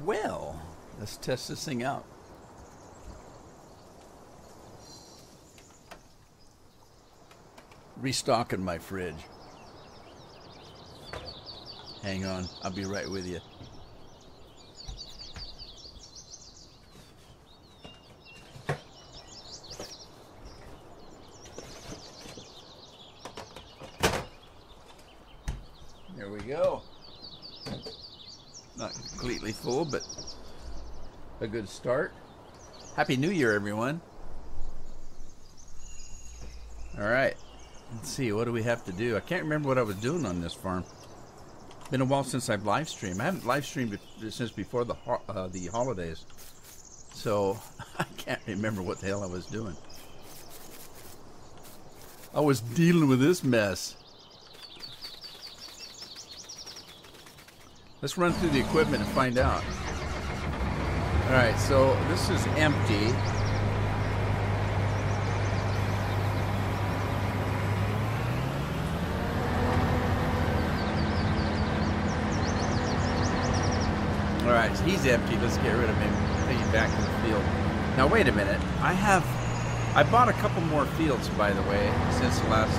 Well, let's test this thing out. Restocking my fridge. Hang on, I'll be right with you. There we go. Not completely full, but a good start. Happy New Year, everyone. All right. Let's see, what do we have to do? I can't remember what I was doing on this farm. Been a while since I've live streamed. I haven't live streamed since before the holidays. So, I can't remember what the hell I was doing. I was dealing with this mess. Let's run through the equipment and find out. Alright, so this is empty. Alright, so he's empty. Let's get rid of him. Take him back to the field. Now wait a minute. I bought a couple more fields, by the way, since the last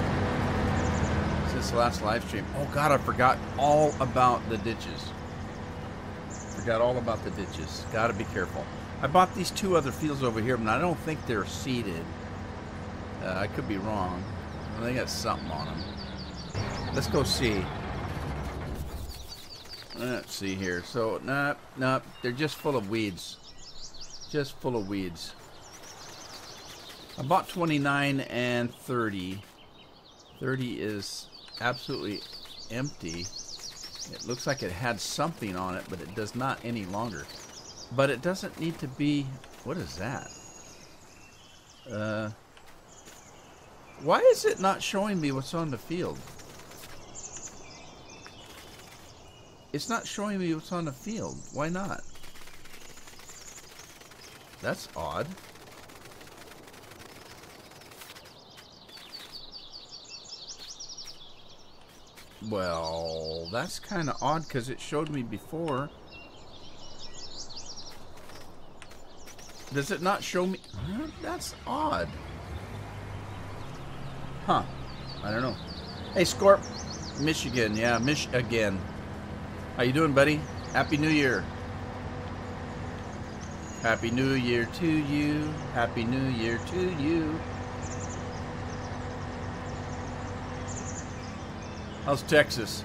live stream. Oh god, I forgot all about the ditches. Forgot all about the ditches. Gotta be careful. I bought these two other fields over here, but I don't think they're seeded. I could be wrong. Well, they got something on them. Let's go see. Let's see here. So, nope. They're just full of weeds. Just full of weeds. I bought 29 and 30. 30 is absolutely empty. It looks like it had something on it, but it does not any longer. But it doesn't need to be... What is that? Why is it not showing me what's on the field? It's not showing me what's on the field. Why not? That's odd. Well, that's kind of odd because it showed me before. Does it not show me? That's odd. Huh. I don't know. Hey, Scorp. Michigan. Yeah, Michigan. How you doing, buddy? Happy New Year. Happy New Year to you. Happy New Year to you. How's Texas?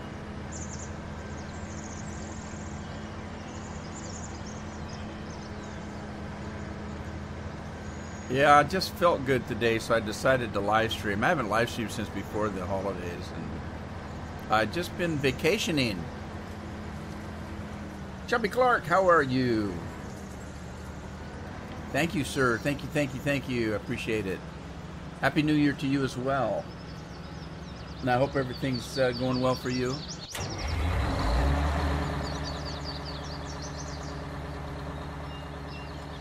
Yeah, I just felt good today, so I decided to live stream. I haven't live streamed since before the holidays, and I've just been vacationing. Chubby Clark, how are you? Thank you, sir. Thank you. I appreciate it. Happy New Year to you as well. And I hope everything's going well for you.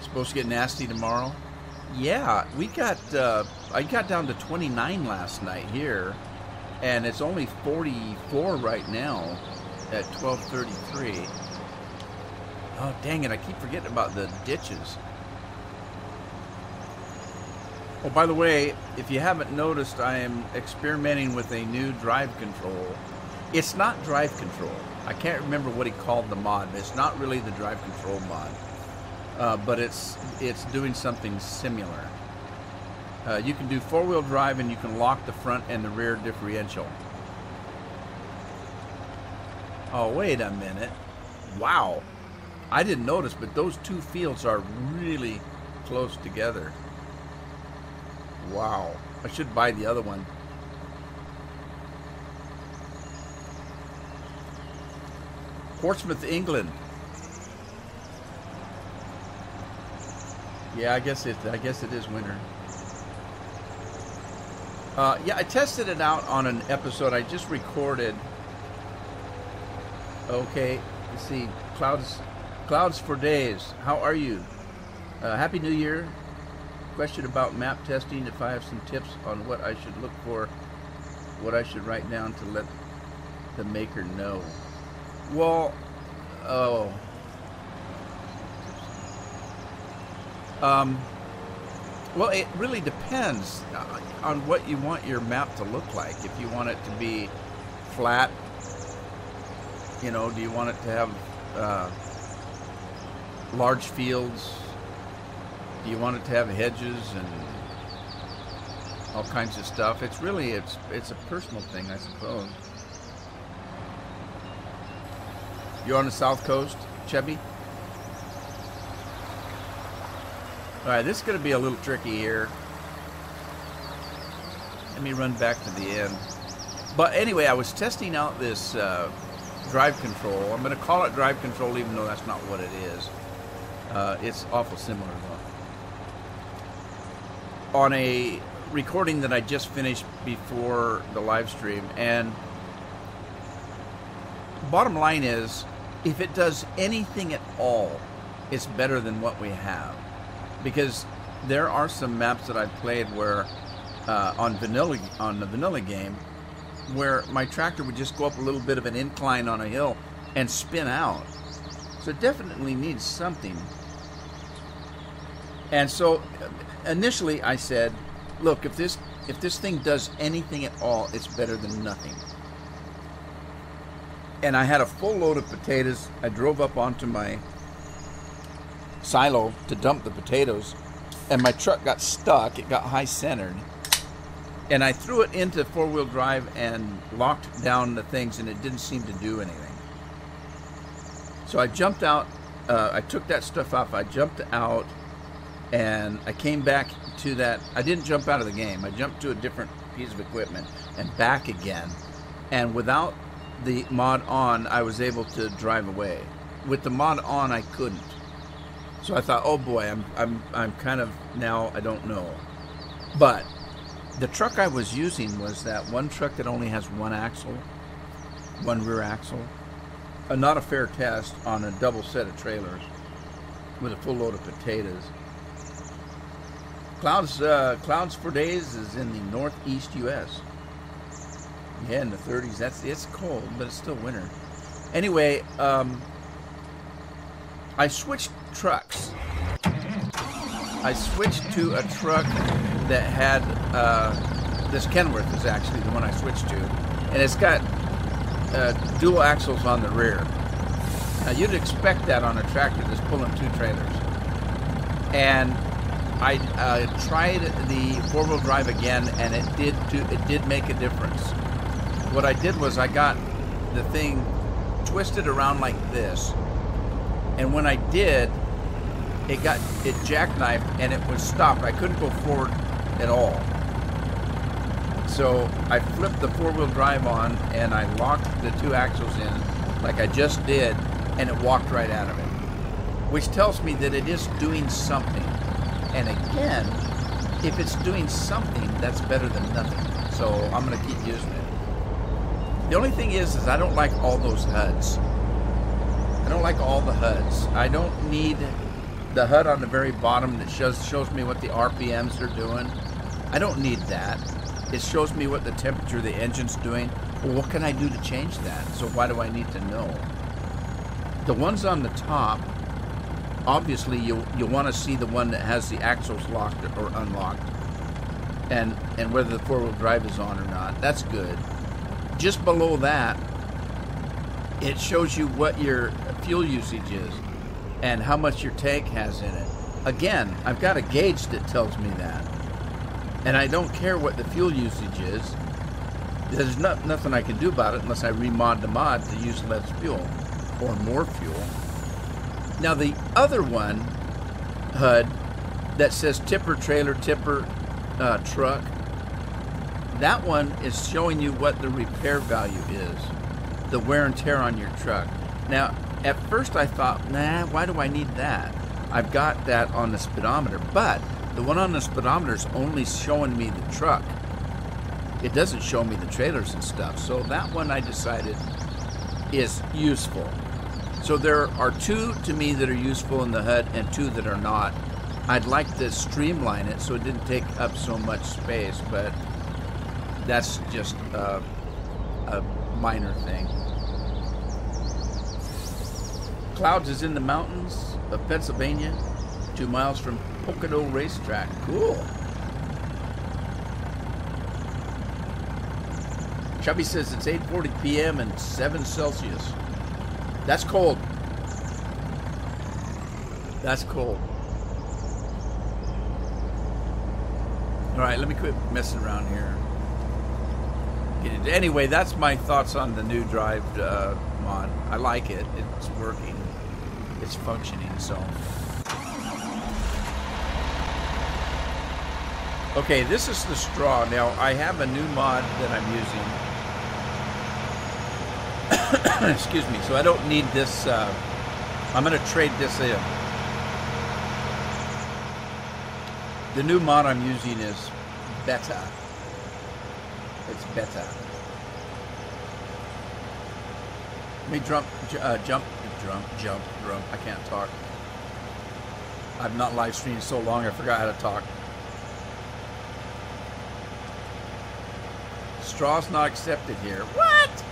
Supposed to get nasty tomorrow? Yeah, we got, I got down to 29 last night here, and it's only 44 right now at 12:33. Oh, dang it, I keep forgetting about the ditches. Oh, by the way, if you haven't noticed, I am experimenting with a new drive control. It's not drive control. I can't remember what he called the mod, but it's not really the drive control mod. But it's doing something similar. You can do four-wheel drive, and you can lock the front and the rear differential. Oh, wait a minute. Wow. I didn't notice, but those two fields are really close together. Wow. I should buy the other one. Portsmouth, England. Yeah, I guess it is winter. Yeah, I tested it out on an episode I just recorded. Okay, let's see. Clouds for days. How are you? Happy New Year. Question about map testing. If I have some tips on what I should look for, what I should write down to let the maker know. Well, oh, Well, it really depends on what you want your map to look like. If you want it to be flat, you know, do you want it to have large fields? Do you want it to have hedges and all kinds of stuff? It's really, it's a personal thing, I suppose. You're on the South Coast, Chevy? Alright, this is going to be a little tricky here. Let me run back to the end. But anyway, I was testing out this drive control. I'm going to call it drive control even though that's not what it is. It's awful similar though. On a recording that I just finished before the live stream. And bottom line is, if it does anything at all, it's better than what we have. Because there are some maps that I've played where on the vanilla game, where my tractor would just go up a little bit of an incline on a hill and spin out. So it definitely needs something. And so initially I said, look, if this thing does anything at all, it's better than nothing. And I had a full load of potatoes. I drove up onto my silo to dump the potatoes, and my truck got stuck. It got high centered, and I threw it into four-wheel drive and locked down the things, and it didn't seem to do anything. So I jumped out. I took that stuff off. I jumped out, and I came back to that. I didn't jump out of the game. I jumped to a different piece of equipment and back again, and without the mod on, I was able to drive away. With the mod on, I couldn't. So I thought, oh boy, I'm kind of, now I don't know. But the truck I was using was that one truck that only has one axle, one rear axle. Not a fair test on a double set of trailers with a full load of potatoes. Clouds for days is in the northeast U.S. Yeah, in the 30s. It's cold, but it's still winter. Anyway, I switched trucks. I switched to a truck that had, this Kenworth is actually the one I switched to, and it's got dual axles on the rear. Now you'd expect that on a tractor that's pulling two trailers. And I tried the four-wheel drive again, and it did make a difference. What I did was I got the thing twisted around like this. And when I did, it jackknifed and it was stopped. I couldn't go forward at all. So I flipped the four-wheel drive on and I locked the two axles in like I just did, and it walked right out of it. Which tells me that it is doing something. And again, if it's doing something, that's better than nothing. So I'm going to keep using it. The only thing is I don't like all those HUDs. I don't like all the HUDs. I don't need the HUD on the very bottom that shows me what the RPMs are doing. I don't need that. It shows me what the temperature the engine's doing. Well, what can I do to change that? So why do I need to know? The ones on the top, obviously you'll want to see the one that has the axles locked or unlocked, and whether the four-wheel drive is on or not. That's good. Just below that, it shows you what your fuel usage is and how much your tank has in it. Again, I've got a gauge that tells me that. And I don't care what the fuel usage is. There's nothing I can do about it unless I remod the mod to use less fuel or more fuel. Now the other one, HUD, that says tipper trailer, tipper truck, that one is showing you what the repair value is, the wear and tear on your truck. Now, at first I thought, nah, why do I need that? I've got that on the speedometer, but the one on the speedometer is only showing me the truck. It doesn't show me the trailers and stuff. So that one I decided is useful. So there are two to me that are useful in the HUD and two that are not. I'd like to streamline it so it didn't take up so much space, but that's just a minor thing. Clouds is in the mountains of Pennsylvania. 2 miles from Pocono Racetrack. Cool. Chubby says it's 8:40 p.m. and 7 Celsius. That's cold. That's cold. All right, let me quit messing around here. Anyway, that's my thoughts on the new drive mod. I like it. It's working. It's functioning. So, okay, this is the straw. Now, I have a new mod that I'm using. Excuse me. So I don't need this. I'm going to trade this in. The new mod I'm using is Beta. It's Beta. Let me jump. I can't talk. I've not live streamed so long, I forgot how to talk. Straw's not accepted here. What?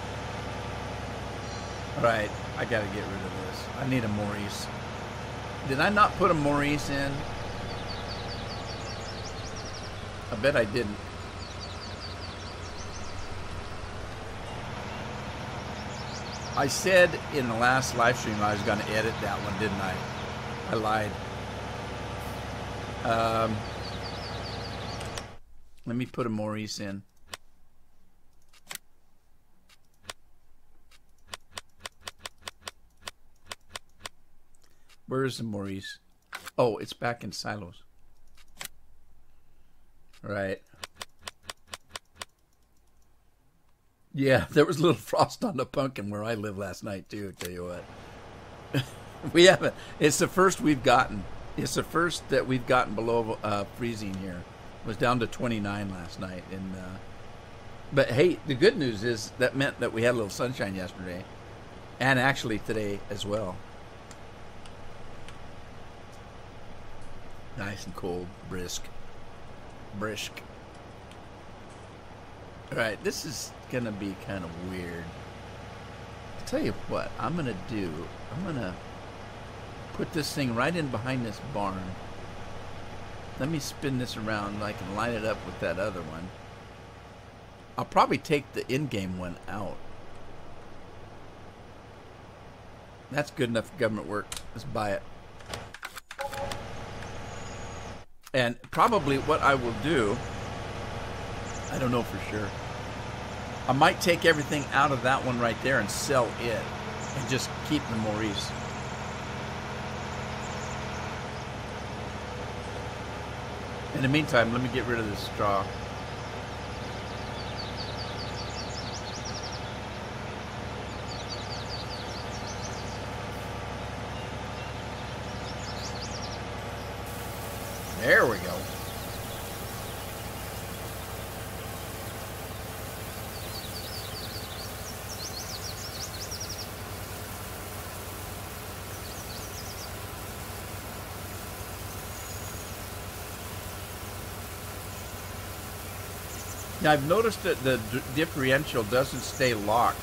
Alright, I gotta get rid of this. I need a Maurice. Did I not put a Maurice in? I bet I didn't. I said in the last live stream I was going to edit that one, didn't I? I lied. Let me put a Maurice in. Where is the Maurice? Oh, it's back in silos. Right. Yeah, there was a little frost on the pumpkin where I live last night too, tell you what. We haven't. It's the first we've gotten. It's the first that we've gotten below freezing here. It was down to 29 last night. But hey, the good news is that meant that we had a little sunshine yesterday. And actually today as well. Nice and cold, brisk. Alright, this is gonna be kind of weird. I'll tell you what I'm gonna do. I'm gonna put this thing right in behind this barn. Let me spin this around and I can line it up with that other one. I'll probably take the in-game one out. That's good enough for government work. Let's buy it. And probably what I will do, I don't know for sure, I might take everything out of that one right there and sell it and just keep the Maurice. In the meantime, let me get rid of this straw. There we go. Now I've noticed that the differential doesn't stay locked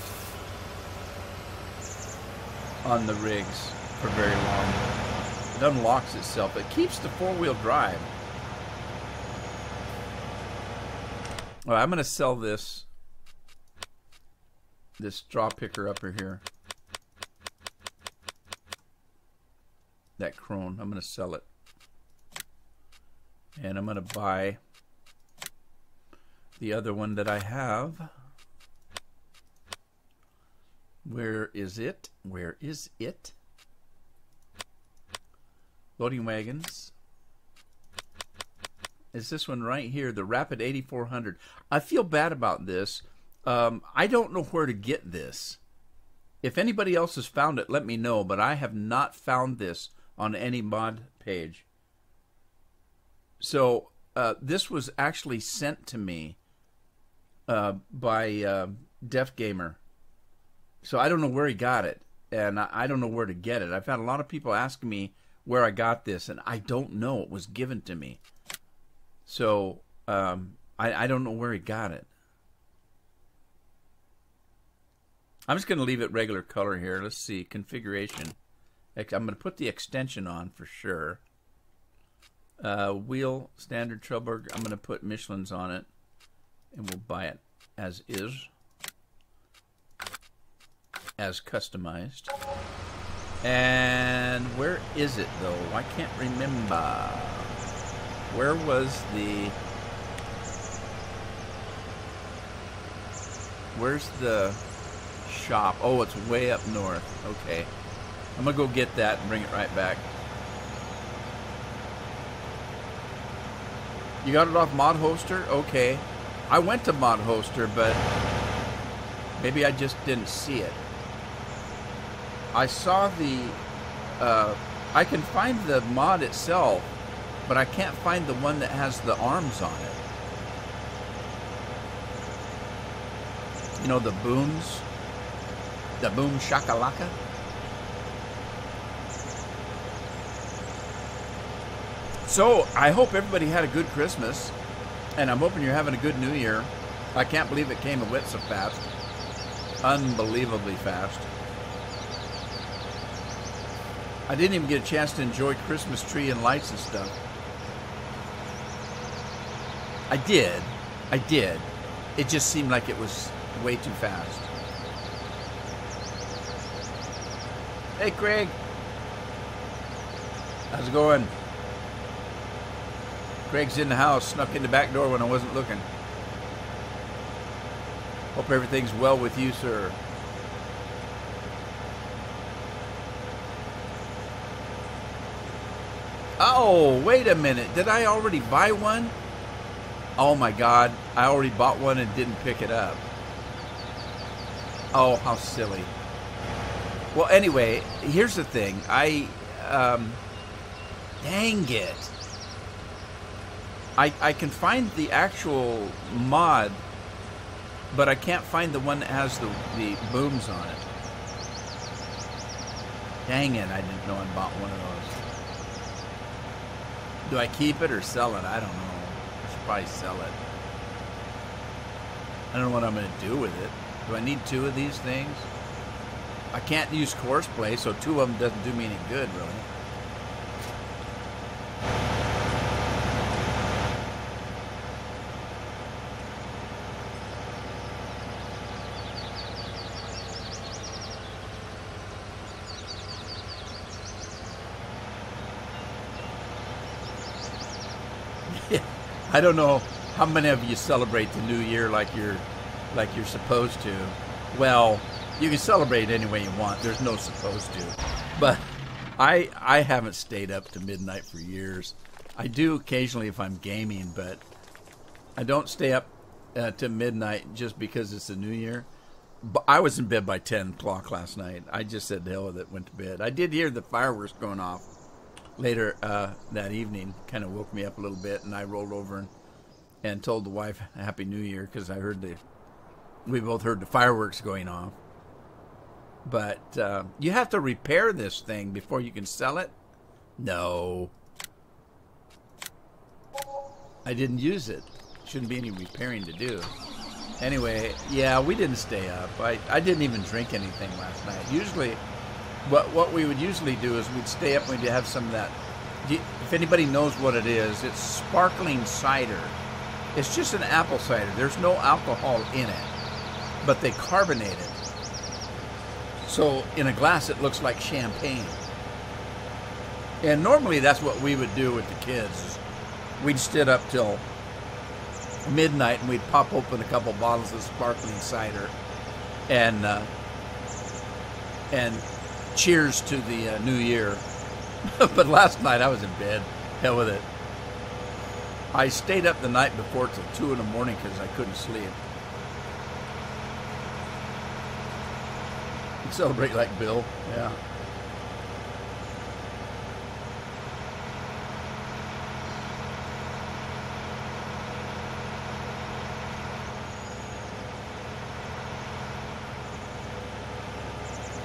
on the rigs for very long. It unlocks itself. It keeps the four-wheel drive. All right, I'm going to sell this straw picker upper here. That Krone. I'm going to sell it. And I'm going to buy the other one that I have. Where is it? Where is it? Loading wagons. Is this one right here, the Rapid 8400. I feel bad about this. I don't know where to get this. If anybody else has found it, let me know, but I have not found this on any mod page. So this was actually sent to me by Def Gamer. So I don't know where he got it, and I don't know where to get it. I've had a lot of people asking me where I got this, and I don't know. It was given to me. So I don't know where he got it. I'm just going to leave it regular color here. Let's see. Configuration. I'm going to put the extension on for sure. Wheel, standard Trelleborg. I'm going to put Michelin's on it, and we'll buy it as is, as customized. And where is it, though? I can't remember. Where was the... Where's the shop? Oh, it's way up north. Okay. I'm going to go get that and bring it right back. You got it off Mod Hoster? Okay. I went to Mod Hoster, but maybe I just didn't see it. I saw the... I can find the mod itself, but I can't find the one that has the arms on it. You know, the booms? The boom shakalaka? So, I hope everybody had a good Christmas, and I'm hoping you're having a good New Year. I can't believe it came and went so fast. Unbelievably fast. I didn't even get a chance to enjoy Christmas tree and lights and stuff. I did. It just seemed like it was way too fast. Hey, Craig. How's it going? Craig's in the house, snuck in the back door when I wasn't looking. Hope everything's well with you, sir. Oh, wait a minute. Did I already buy one? Oh my God. I already bought one and didn't pick it up. Oh, how silly. Well, anyway, here's the thing. Dang it. I can find the actual mod, but I can't find the one that has the booms on it. Dang it, I didn't know I bought one of those. Do I keep it or sell it? I don't know. I should probably sell it. I don't know what I'm going to do with it. Do I need two of these things? I can't use Courseplay, so two of them doesn't do me any good, really. I don't know how many of you celebrate the New Year like you're supposed to. Well, you can celebrate any way you want. There's no supposed to. But I haven't stayed up to midnight for years. I do occasionally if I'm gaming, but I don't stay up to midnight just because it's the New Year. But I was in bed by 10 o'clock last night. I just said the hell with it, went to bed. I did hear the fireworks going off later that evening. Kind of woke me up a little bit, and I rolled over and told the wife Happy New Year because we both heard the fireworks going off. But you have to repair this thing before you can sell it? No. I didn't use it. Shouldn't be any repairing to do. Anyway, yeah, we didn't stay up. I didn't even drink anything last night. Usually, what we would usually do is we'd stay up and we'd have some of that. If anybody knows what it is, it's sparkling cider. It's just an apple cider. There's no alcohol in it, but they carbonate it. So in a glass, it looks like champagne. And normally that's what we would do with the kids. We'd sit up till midnight and we'd pop open a couple bottles of sparkling cider and cheers to the new year. But last night I was in bed. Hell with it. I stayed up the night before till 2 in the morning because I couldn't sleep. Celebrate like Bill. Yeah.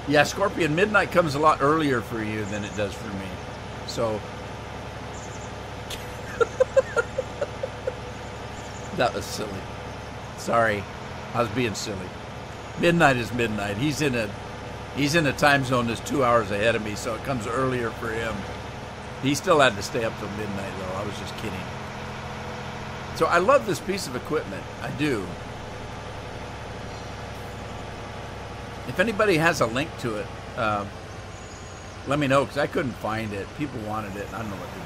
Yeah, Scorpion, midnight comes a lot earlier for you than it does for me. So that was silly. Sorry. I was being silly. Midnight is midnight. He's in a time zone that's 2 hours ahead of me, so it comes earlier for him. He still had to stay up till midnight, though. I was just kidding. So I love this piece of equipment. I do. If anybody has a link to it, let me know, because I couldn't find it. People wanted it, and I don't know what to do.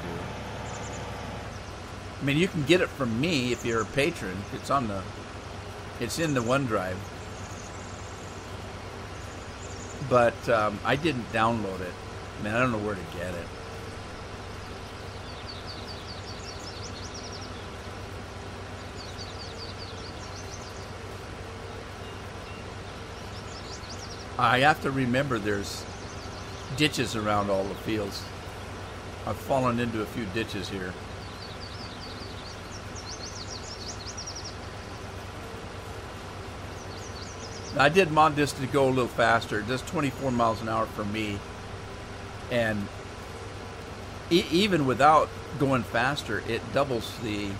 I mean, you can get it from me if you're a patron. It's in the OneDrive. But I didn't download it. I mean, I don't know where to get it. I have to remember there's ditches around all the fields. I've fallen into a few ditches here. I did mod this to go a little faster. It does 24 miles an hour for me. And even without going faster, it doubles the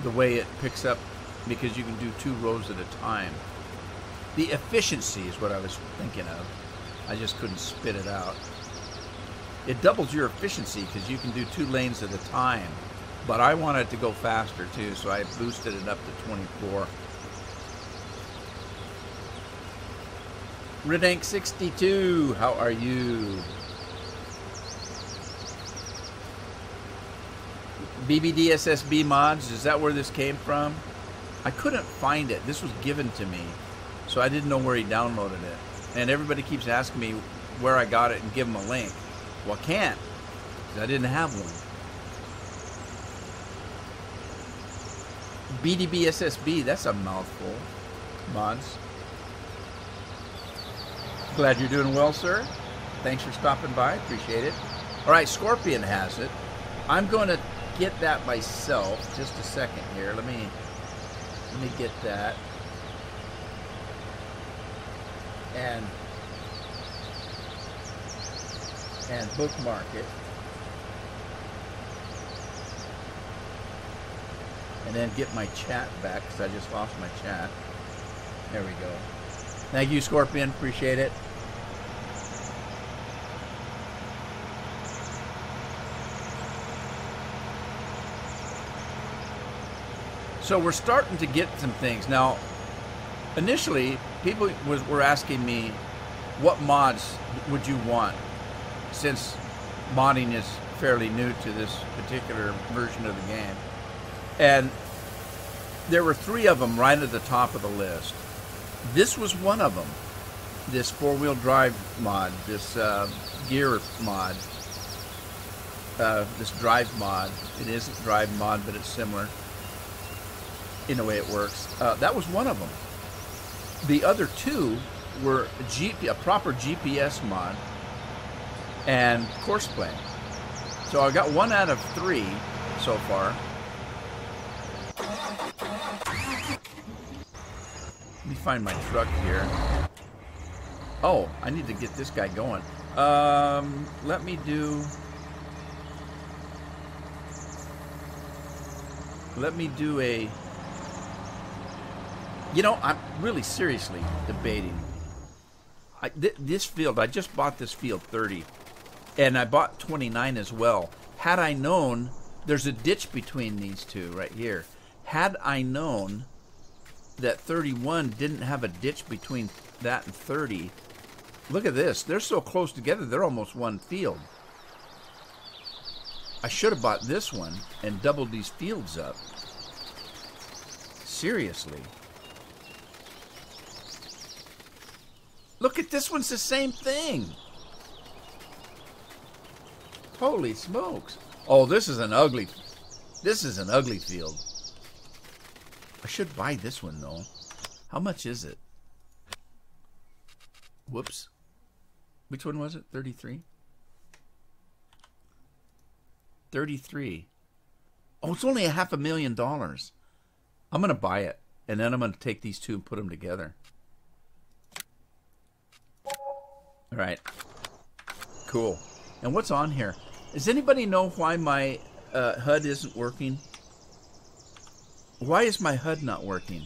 the way it picks up, because you can do 2 rows at a time. The efficiency is what I was thinking of. I just couldn't spit it out. It doubles your efficiency because you can do 2 lanes at a time. But I want it to go faster too, so I boosted it up to 24. Ridank62, how are you? BBDSSB mods, is that where this came from? I couldn't find it. This was given to me, so I didn't know where he downloaded it. And everybody keeps asking me where I got it and give them a link. Well, I can't, because I didn't have one. BDBSSB, that's a mouthful. Mods. Glad you're doing well, sir. Thanks for stopping by. Appreciate it. All right, Scorpion has it. I'm going to get that myself. Just a second here. Let me get that. And bookmark it. And then get my chat back, because I just lost my chat. There we go. Thank you, Scorpion. Appreciate it. So we're starting to get some things. Now, initially, people were asking me, what mods would you want? Since modding is fairly new to this particular version of the game. And there were 3 of them right at the top of the list. This was one of them. This 4-wheel drive mod, this gear mod, this drive mod. It isn't drive mod, but it's similar in the way it works. That was one of them. The other 2 were a proper GPS mod and course play. So I got 1 out of 3 so far. Let me find my truck here. Oh, I need to get this guy going. Let me do a... You know, I'm really seriously debating. This field, I just bought this field 30. And I bought 29 as well. Had I known, there's a ditch between these 2 right here. Had I known that 31 didn't have a ditch between that and 30, look at this. They're so close together, they're almost one field. I should have bought this one and doubled these fields up. Seriously. Look at this one's the same thing. Holy smokes. Oh, this is an ugly field. I should buy this one though. How much is it? Whoops. Which one was it? 33? 33. Oh, it's only $500,000. I'm going to buy it. And then I'm going to take these 2 and put them together. All right. Cool. And what's on here? Does anybody know why my HUD isn't working? Why is my HUD not working?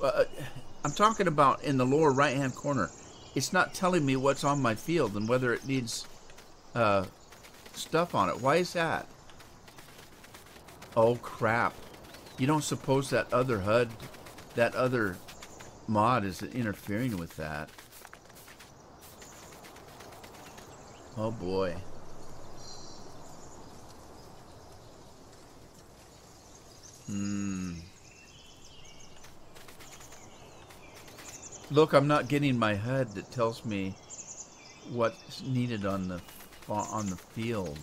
I'm talking about in the lower right-hand corner. it's not telling me what's on my field and whether it needs stuff on it. Why is that? Oh, crap. You don't suppose that other HUD, that other mod is interfering with that? Oh, boy. Look, I'm not getting my HUD that tells me what's needed on the field.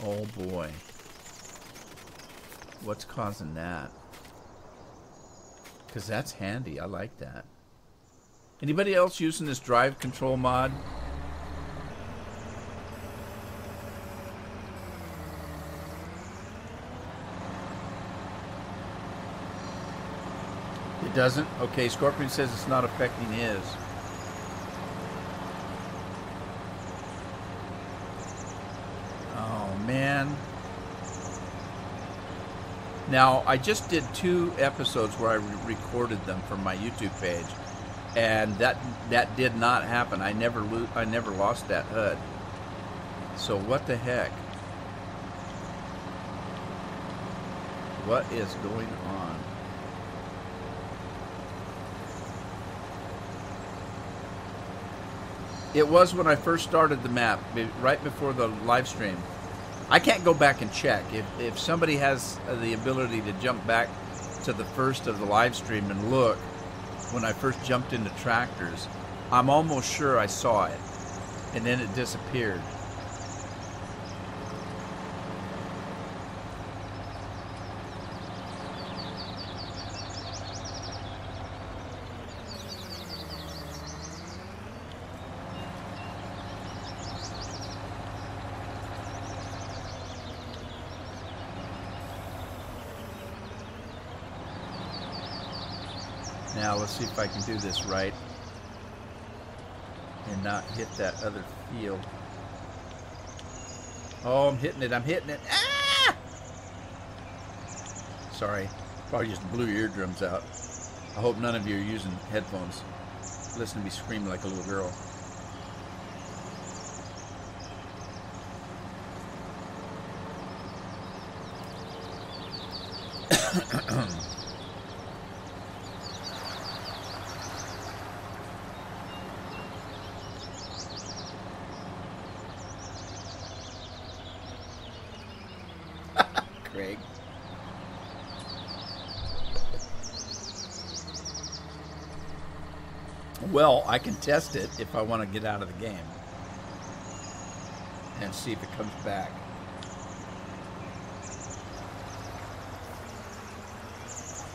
Oh boy. What's causing that? Because that's handy. I like that. Anybody else using this drive control mod? It doesn't? Okay, Scorpion says it's not affecting his. Oh, man. Now, I just did 2 episodes where I recorded them for my YouTube page, and that did not happen. I never lost that HUD. So what the heck? What is going on? It was when I first started the map, right before the live stream. I can't go back and check. If somebody has the ability to jump back to the first of the live stream and look, when I first jumped into tractors, I'm almost sure I saw it. And then it disappeared. Now let's see if I can do this right and not hit that other field. Oh, I'm hitting it. I'm hitting it. Ah! Sorry. Probably just blew your eardrums out. I hope none of you are using headphones. Listen to me scream like a little girl. Craig. Well, I can test it if I want to get out of the game and see if it comes back.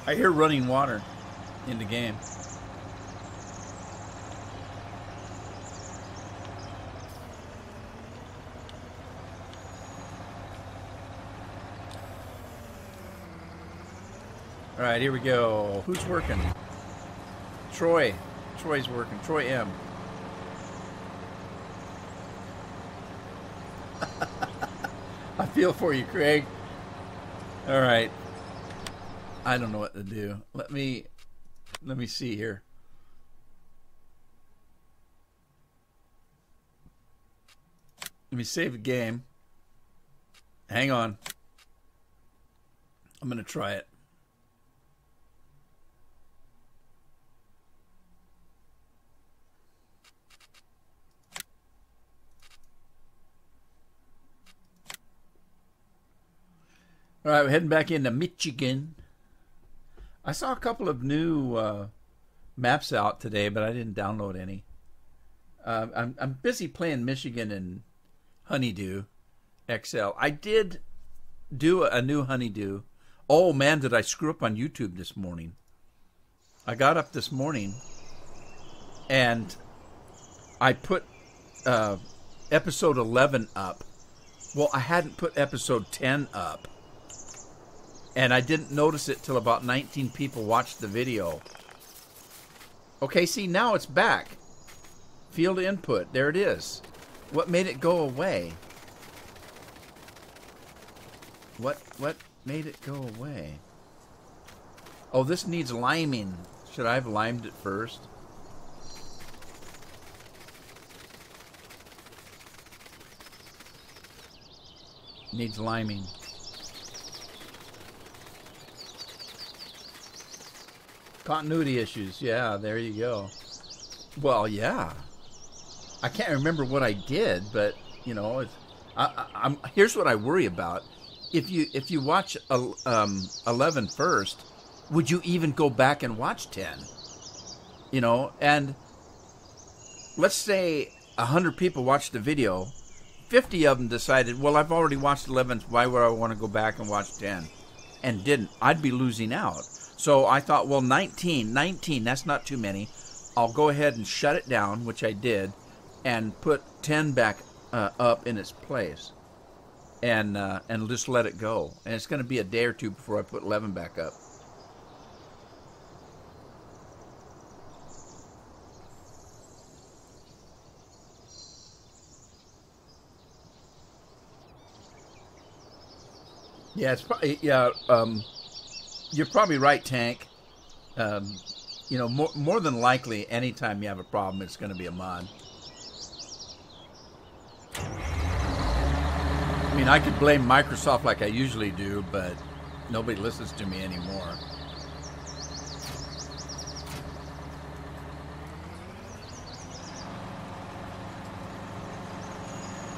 I hear running water in the game. All right, here we go. Who's working? Troy. Troy's working. Troy M. I feel for you, Craig. All right. I don't know what to do. Let me see here. Let me save the game. Hang on. I'm going to try it. All right, we're heading back into Michigan. I saw a couple of new maps out today, but I didn't download any. I'm busy playing Michigan and Honeydew XL. I did do a new Honeydew. Oh, man, did I screw up on YouTube this morning. I got up this morning, and I put episode 11 up. Well, I hadn't put episode 10 up. And I didn't notice it till about 19 people watched the video. Okay, see, now it's back. Field input. There it is. What made it go away? What made it go away? Oh, this needs liming. Should I have limed it first? Needs liming. Continuity issues. Yeah, there you go. Well, yeah. I can't remember what I did, but you know, I'm here's what I worry about. If you watch 11 first, would you even go back and watch 10? You know, and let's say 100 people watched the video, 50 of them decided, well, I've already watched 11, why would I want to go back and watch 10? And didn't. I'd be losing out. So I thought, well, 19, that's not too many. I'll go ahead and shut it down, which I did, and put 10 back up in its place, and just let it go. And it's going to be a day or two before I put 11 back up. Yeah, it's probably, yeah. You're probably right, Tank. You know, more than likely, anytime you have a problem, it's going to be a mod. I mean, I could blame Microsoft like I usually do, but nobody listens to me anymore.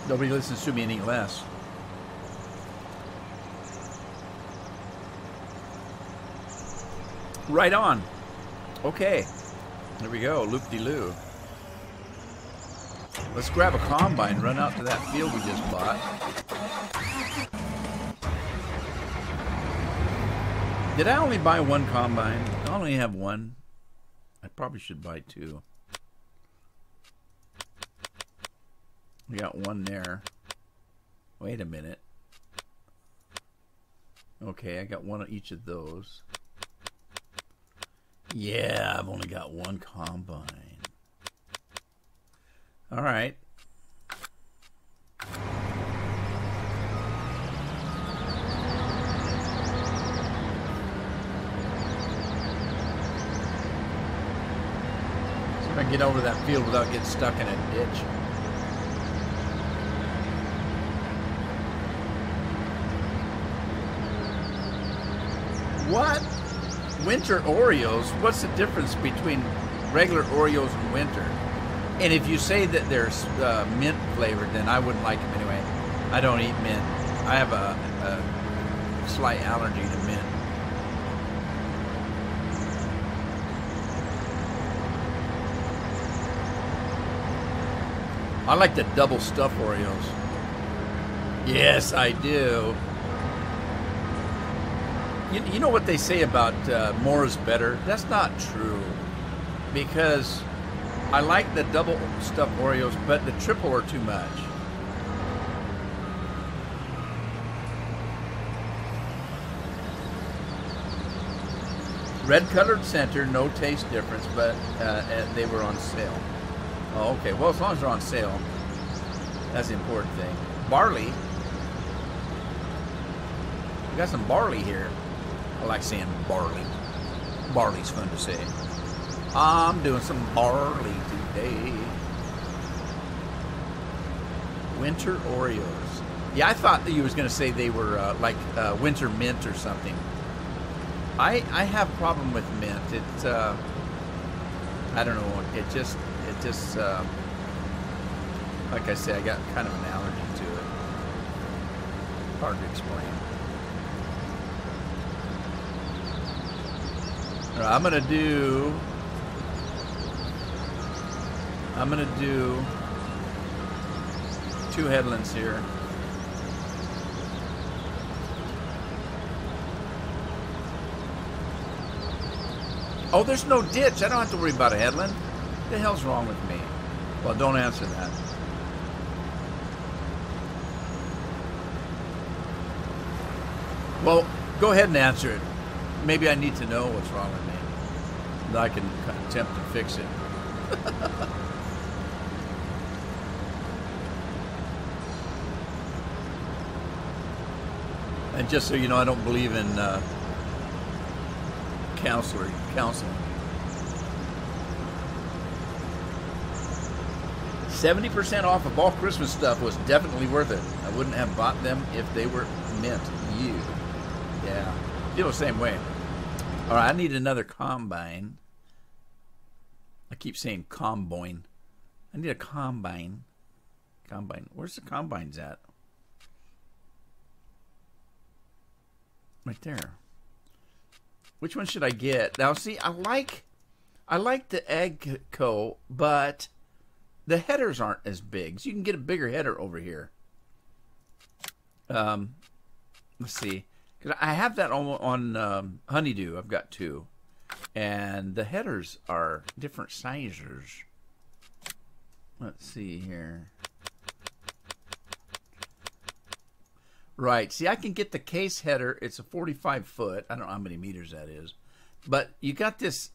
Nobody listens to me any less. Right on. Okay. There we go. Loop-de-loo. Let's grab a combine, run out to that field we just bought. Did I only buy one combine? I only have one. I probably should buy two. We got one there. Wait a minute. Okay, I got one of each of those. Yeah, I've only got one combine. All right. See if I can get over that field without getting stuck in a ditch. What? Winter Oreos? What's the difference between regular Oreos and winter? And if you say that they're mint flavored, then I wouldn't like them anyway. I don't eat mint. I have a slight allergy to mint. I like the double stuff Oreos. Yes, I do. You know what they say about more is better? That's not true. Because I like the double stuffed Oreos, but the triple are too much. Red colored center, no taste difference, but they were on sale. Oh, okay. Well, as long as they're on sale, that's the important thing. Barley. We got some barley here. I like saying barley. Barley's fun to say. I'm doing some barley today. Winter Oreos. Yeah, I thought that you was going to say they were like winter mint or something. I have a problem with mint. It's I don't know. It just like I say, I got kind of an allergy to it. Hard to explain. All right, I'm gonna do 2 headlands here. Oh, there's no ditch. I don't have to worry about a headland. What the hell's wrong with me? Well, don't answer that. Well, go ahead and answer it. Maybe I need to know what's wrong with me, that I can attempt to fix it. And just so you know, I don't believe in counseling. 70% off of all Christmas stuff was definitely worth it. I wouldn't have bought them if they were meant you. Yeah, feel the same way. All right, I need another combine. I keep saying combine. I need a combine. Combine. Where's the combines at? Right there. Which one should I get? Now, see, I like the AGCO, but the headers aren't as big. So you can get a bigger header over here. Let's see. Because I have that on Honeydew. I've got two. And the headers are different sizes. Let's see here. Right. See, I can get the case header. It's a 45 foot. I don't know how many meters that is. But you got this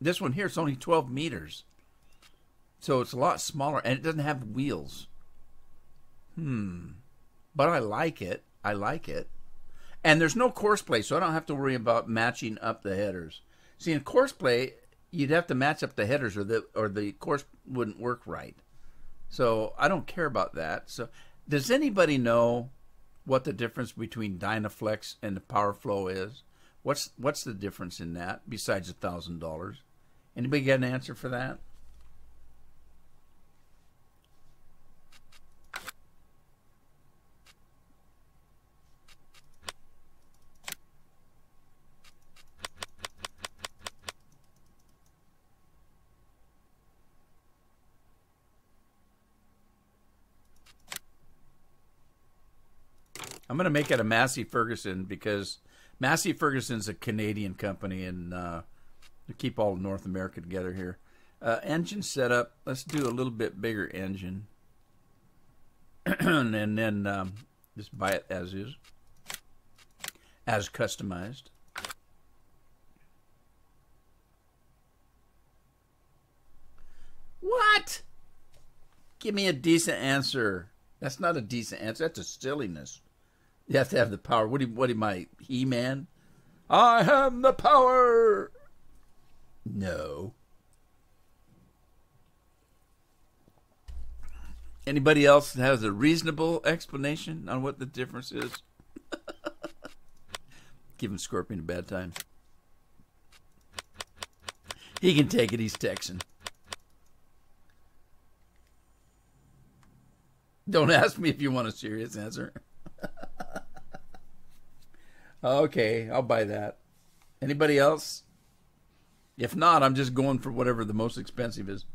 this one here. It's only 12 meters. So it's a lot smaller. And it doesn't have wheels. But I like it. I like it. And there's no course play, so I don't have to worry about matching up the headers. See, in course play, you'd have to match up the headers or the course wouldn't work right. So I don't care about that. So does anybody know what the difference between Dynaflex and the PowerFlow is? What's the difference in that besides $1,000? Anybody got an answer for that? I'm going to make it a Massey Ferguson because Massey Ferguson's a Canadian company, and to keep all of North America together here. Engine setup. Let's do a little bit bigger engine. And then just buy it as is. As customized. What? Give me a decent answer. That's not a decent answer. That's a silliness. You have to have the power. What am I, He-Man? I have the power. No. Anybody else has a reasonable explanation on what the difference is? Giving Scorpion a bad time. He can take it. He's Texan. Don't ask me if you want a serious answer. Okay, I'll buy that. Anybody else? If not, I'm just going for whatever the most expensive is.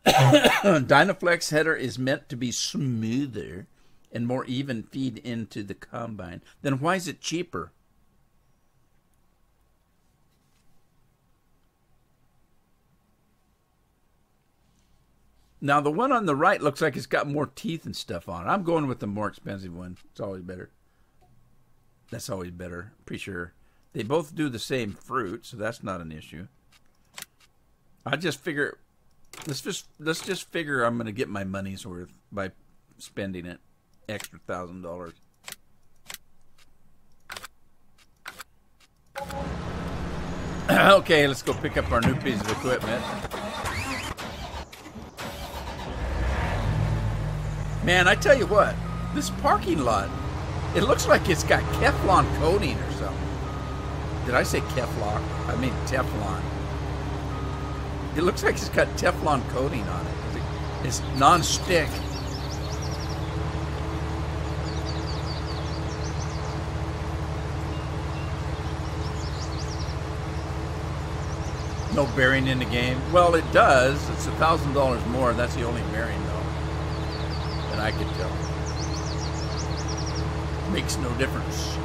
Dynaflex header is meant to be smoother and more even feed into the combine. Then why is it cheaper? Now, the one on the right looks like it's got more teeth and stuff on it. I'm going with the more expensive one. It's always better. That's always better. Pretty sure. They both do the same fruit, so that's not an issue. I just figure, let's just figure I'm going to get my money's worth by spending it. Extra $1,000. Okay, let's go pick up our new piece of equipment. Man, I tell you what, this parking lot, it looks like it's got Kevlar coating or something. Did I say Kevlar? I mean Teflon. It looks like it's got Teflon coating on it. It's non-stick. No bearing in the game. Well, it does. It's $1,000 more. That's the only bearing, though, that I could tell. Makes no difference.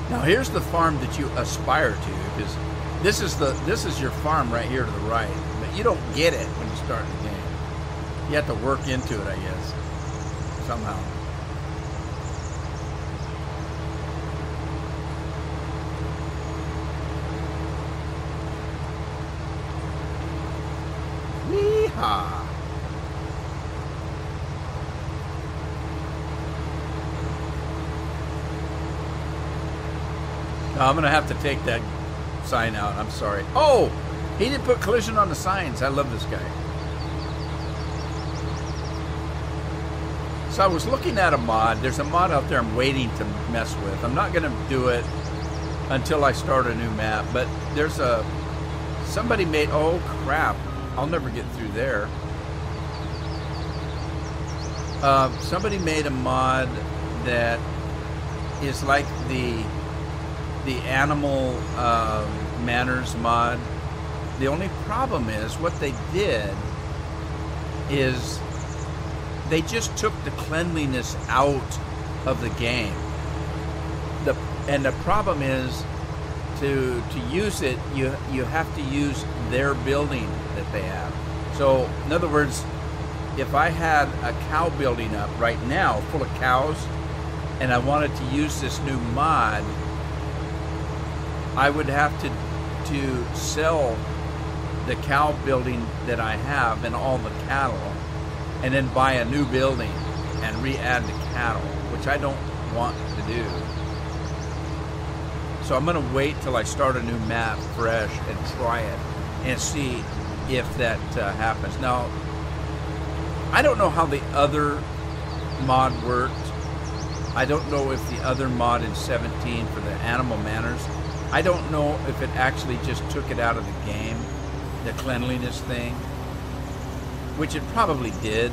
Now here's the farm that you aspire to, because this is your farm right here to the right, but you don't get it when you start the game. You have to work into it, I guess, somehow. Yeehaw! I'm gonna have to take that sign out. I'm sorry. Oh, he didn't put collision on the signs. I love this guy. So I was looking at a mod. There's a mod out there I'm waiting to mess with. I'm not gonna do it until I start a new map. But there's somebody made. Oh crap! I'll never get through there. Somebody made a mod that is like the animal manners mod. The only problem is what they did is they just took the cleanliness out of the game. And the problem is to use it, you have to use their building that they have. So in other words, if I had a cow building up right now full of cows and I wanted to use this new mod, I would have to sell the cow building that I have and all the cattle and then buy a new building and re-add the cattle, which I don't want to do. So I'm going to wait till I start a new map fresh and try it and see if that happens. Now, I don't know how the other mod worked. I don't know if the other mod in 17 for the animal manners, I don't know if it actually just took it out of the game, the cleanliness thing, which it probably did.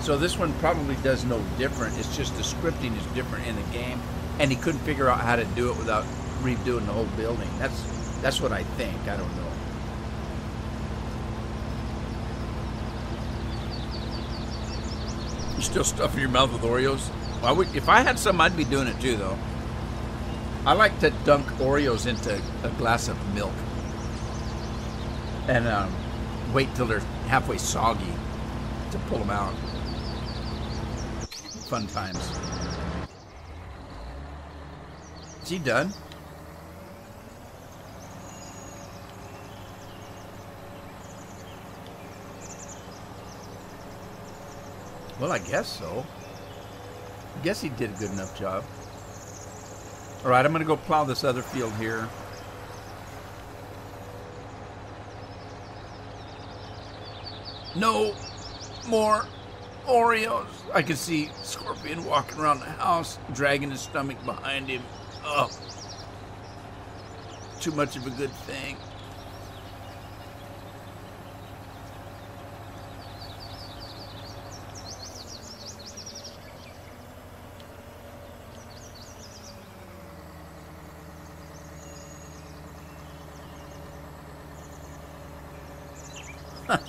So this one probably does no different. It's just the scripting is different in the game, and he couldn't figure out how to do it without redoing the whole building. That's what I think. I don't know. You still stuffing your mouth with Oreos? Well, if I had some, I'd be doing it too, though. I like to dunk Oreos into a glass of milk and wait till they're halfway soggy to pull them out. Fun times. Is he done? Well, I guess so. I guess he did a good enough job. All right, I'm going to go plow this other field here. No more Oreos. I can see Scorpion walking around the house, dragging his stomach behind him. Oh, too much of a good thing.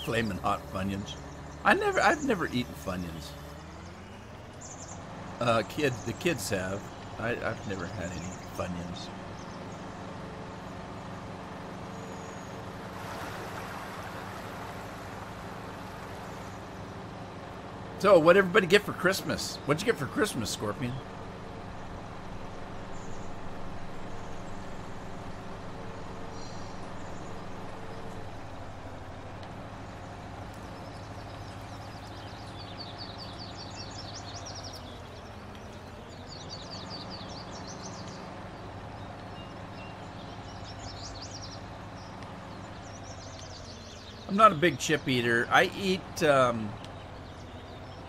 Flaming hot Funyuns. I've never eaten Funyuns. The kids have. I've never had any Funyuns. So, what'd everybody get for Christmas? What'd you get for Christmas, Scorpion? I'm not a big chip eater. I eat, what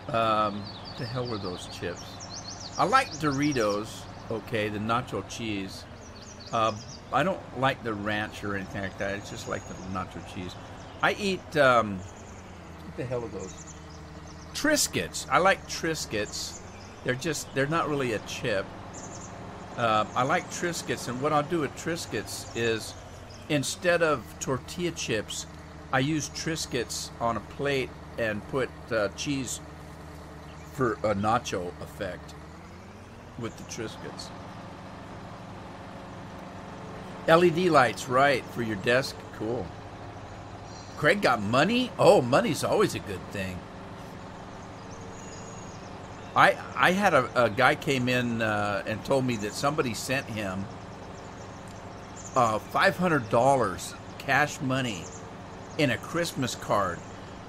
the hell were those chips? I like Doritos, okay, the nacho cheese. I don't like the ranch or anything like that. It's just like the nacho cheese. I eat, what the hell are those? Triscuits. I like Triscuits. They're not really a chip. I like Triscuits, and what I'll do with Triscuits is, instead of tortilla chips, I use Triscuits on a plate and put cheese for a nacho effect with the Triscuits. LED lights, right, for your desk. Cool. Craig got money? Oh, money's always a good thing. I had a guy came in and told me that somebody sent him $500 cash money in a Christmas card,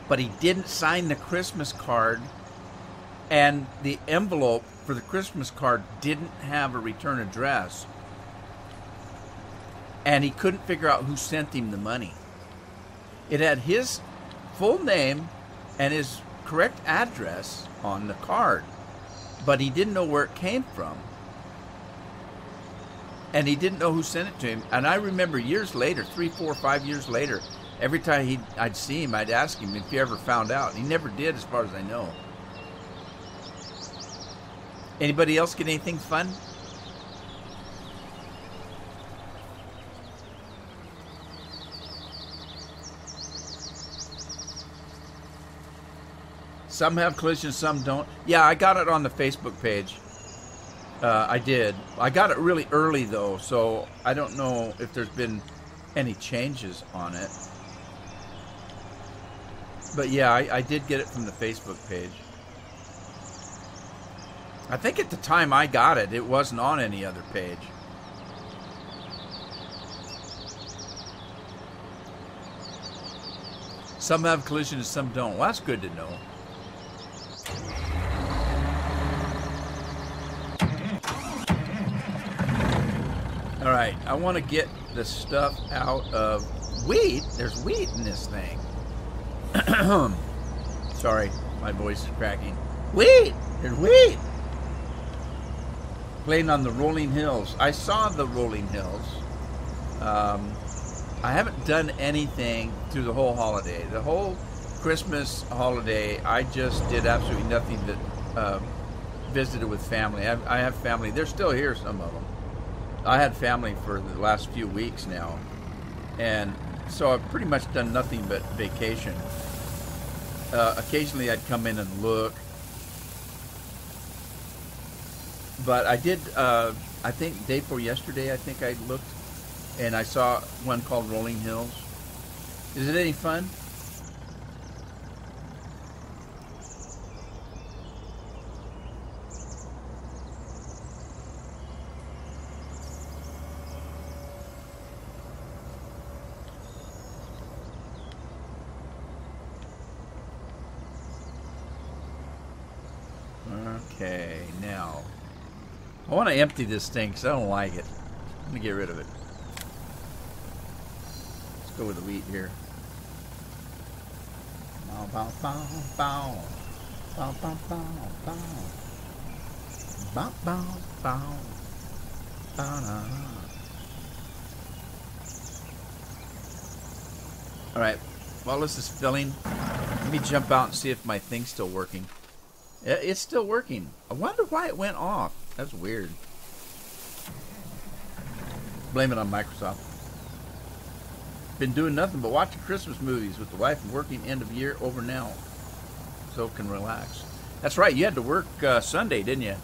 but he didn't sign the Christmas card, and the envelope for the Christmas card didn't have a return address. and he couldn't figure out who sent him the money. It had his full name and his correct address on the card, but he didn't know where it came from. And he didn't know who sent it to him. And I remember years later, 3, 4, 5 years later, every time I'd see him, I'd ask him if he ever found out. He never did, as far as I know. Anybody else get anything fun? Some have collision, some don't. Yeah, I got it on the Facebook page. I did. I got it really early, though, so I don't know if there's been any changes on it. But yeah, I did get it from the Facebook page. I think at the time I got it, it wasn't on any other page. Some have collision and some don't. Well, that's good to know. All right, I want to get the stuff out of wheat. There's wheat in this thing. Sorry, my voice is cracking. Wheat! There's wheat! Playing on the rolling hills. I saw the rolling hills. I haven't done anything through the whole holiday. The whole Christmas holiday, I just did absolutely nothing but visited with family. I have family. They're still here, some of them. I had family for the last few weeks now, and so I've pretty much done nothing but vacation. Occasionally I'd come in and look, but I did, I think day before yesterday, I think I looked, and I saw one called Rolling Hills. Is it any fun? Okay, now I want to empty this thing because I don't like it. Let me get rid of it. Let's go with the wheat here. Bow, bow, bow, bow. Bow, bow, bow, bow. Bow, bow, bow. Bow, nah. All right, while this is filling, let me jump out and see if my thing's still working. It's still working. I wonder why it went off. That's weird. Blame it on Microsoft. Been doing nothing but watching Christmas movies with the wife and working end of year over now, so can relax. That's right. You had to work Sunday, didn't you?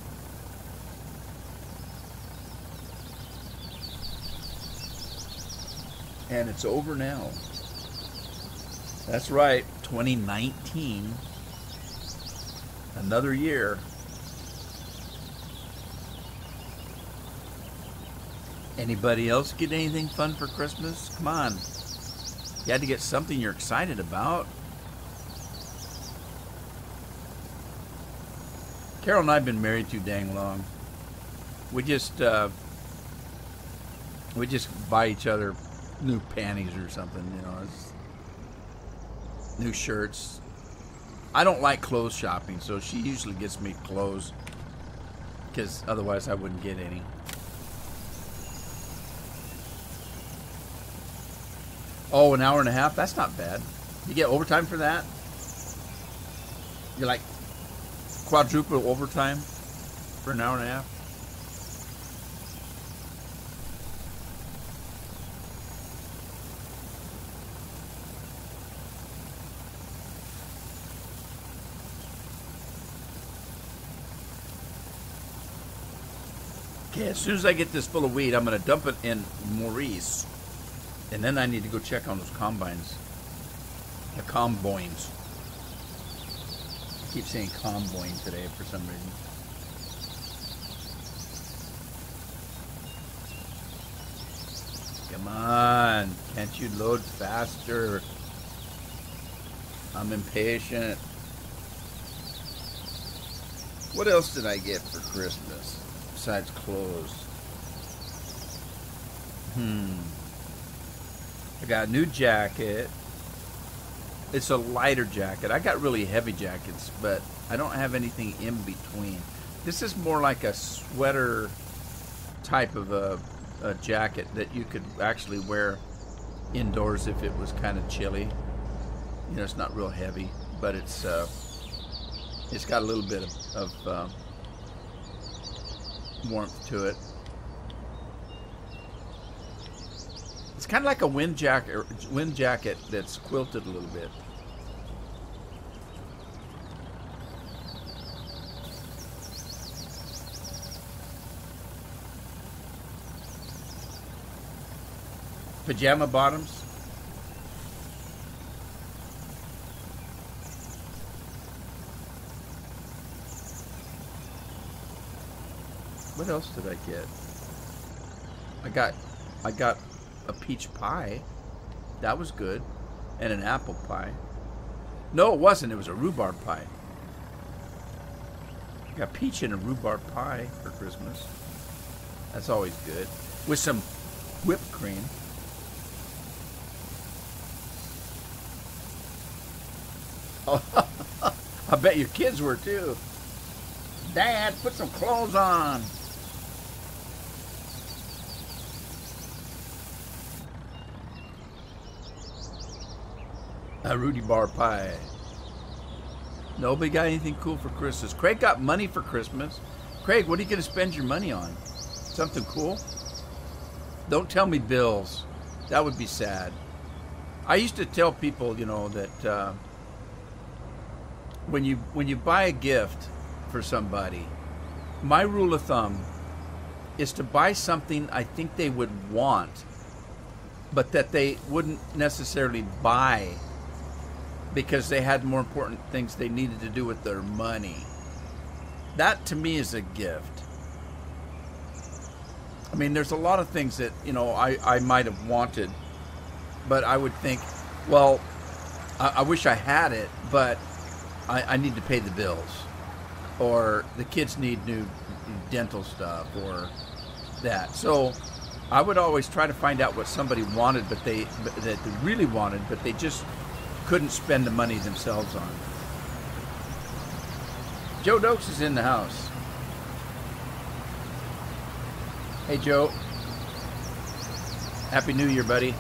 And it's over now. That's right. 2019. Another year. Anybody else get anything fun for Christmas? Come on. You had to get something you're excited about. Carol and I have been married too dang long. We just buy each other new panties or something, you know, new shirts. I don't like clothes shopping, so she usually gets me clothes because otherwise I wouldn't get any. Oh, an hour and a half? That's not bad. You get overtime for that? You're like quadruple overtime for an hour and a half? Okay, as soon as I get this full of wheat, I'm going to dump it in Maurice. And then I need to go check on those combines. The combines. I keep saying combine today for some reason. Come on. Can't you load faster? I'm impatient. What else did I get for Christmas besides clothes? I got a new jacket. It's a lighter jacket. I got really heavy jackets, but I don't have anything in between. This is more like a sweater type of a jacket that you could actually wear indoors if it was kind of chilly. You know, it's not real heavy, but it's got a little bit of warmth to it. It's kind of like a wind jacket that's quilted a little bit. Pajama bottoms. What else did I get? I got a peach pie. That was good. And an apple pie. No, it wasn't. It was a rhubarb pie. I got peach and a rhubarb pie for Christmas. That's always good. With some whipped cream. Oh, I bet your kids were too. Dad, put some clothes on. A Rudy Bar pie. Nobody got anything cool for Christmas. Craig got money for Christmas. Craig, what are you going to spend your money on? Something cool? Don't tell me bills. That would be sad. I used to tell people, you know, that when you buy a gift for somebody, my rule of thumb is to buy something I think they would want, but that they wouldn't necessarily buy because they had more important things they needed to do with their money. That to me is a gift. I mean, there's a lot of things that, you know, I might have wanted, but I would think, well, I wish I had it, but I need to pay the bills. Or the kids need new dental stuff or that. So I would always try to find out what somebody wanted, that they really wanted, but they just couldn't spend the money themselves on. Joe Dokes is in the house. Hey, Joe. Happy New Year, buddy.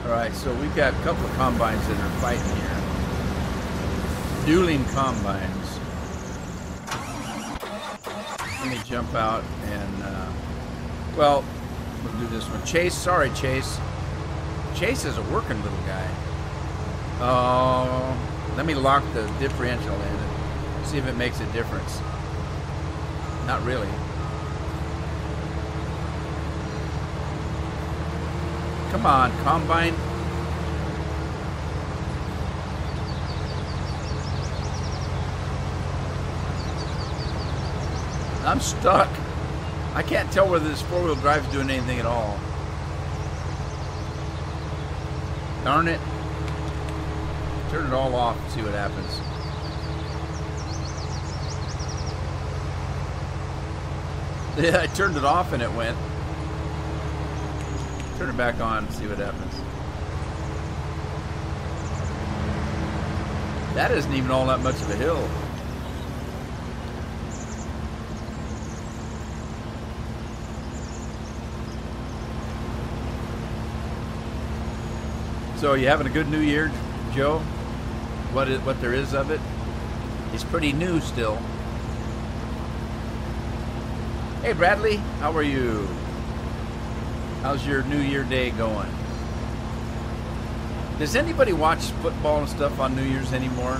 Alright, so we've got a couple of combines that are fighting here. Dueling combines. Let me jump out and, well, we'll do this one. Chase, sorry, Chase. Chase is a working little guy. Oh, let me lock the differential in and see if it makes a difference. Not really. Come on, combine. I'm stuck. I can't tell whether this four-wheel drive is doing anything at all. Darn it. Turn it all off and see what happens. Yeah, I turned it off and it went. Turn it back on and see what happens. That isn't even all that much of a hill. So you having a good New Year, Joe? What there is of it? It's pretty new still. Hey Bradley, how are you? How's your New Year day going? Does anybody watch football and stuff on New Year's anymore?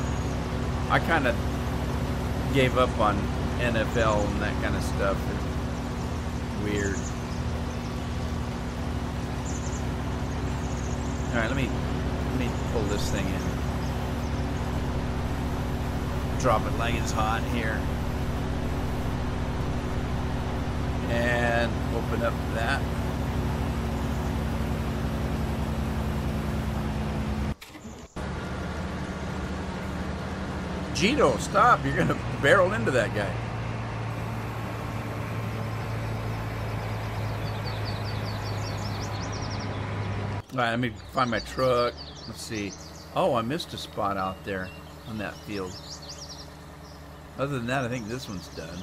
I kind of gave up on NFL and that kind of stuff. It's weird. All right, let me pull this thing in. Drop it like it's hot here. And open up that. Vegito, stop. You're going to barrel into that guy. All right, let me find my truck. Let's see. Oh, I missed a spot out there on that field. Other than that, I think this one's done.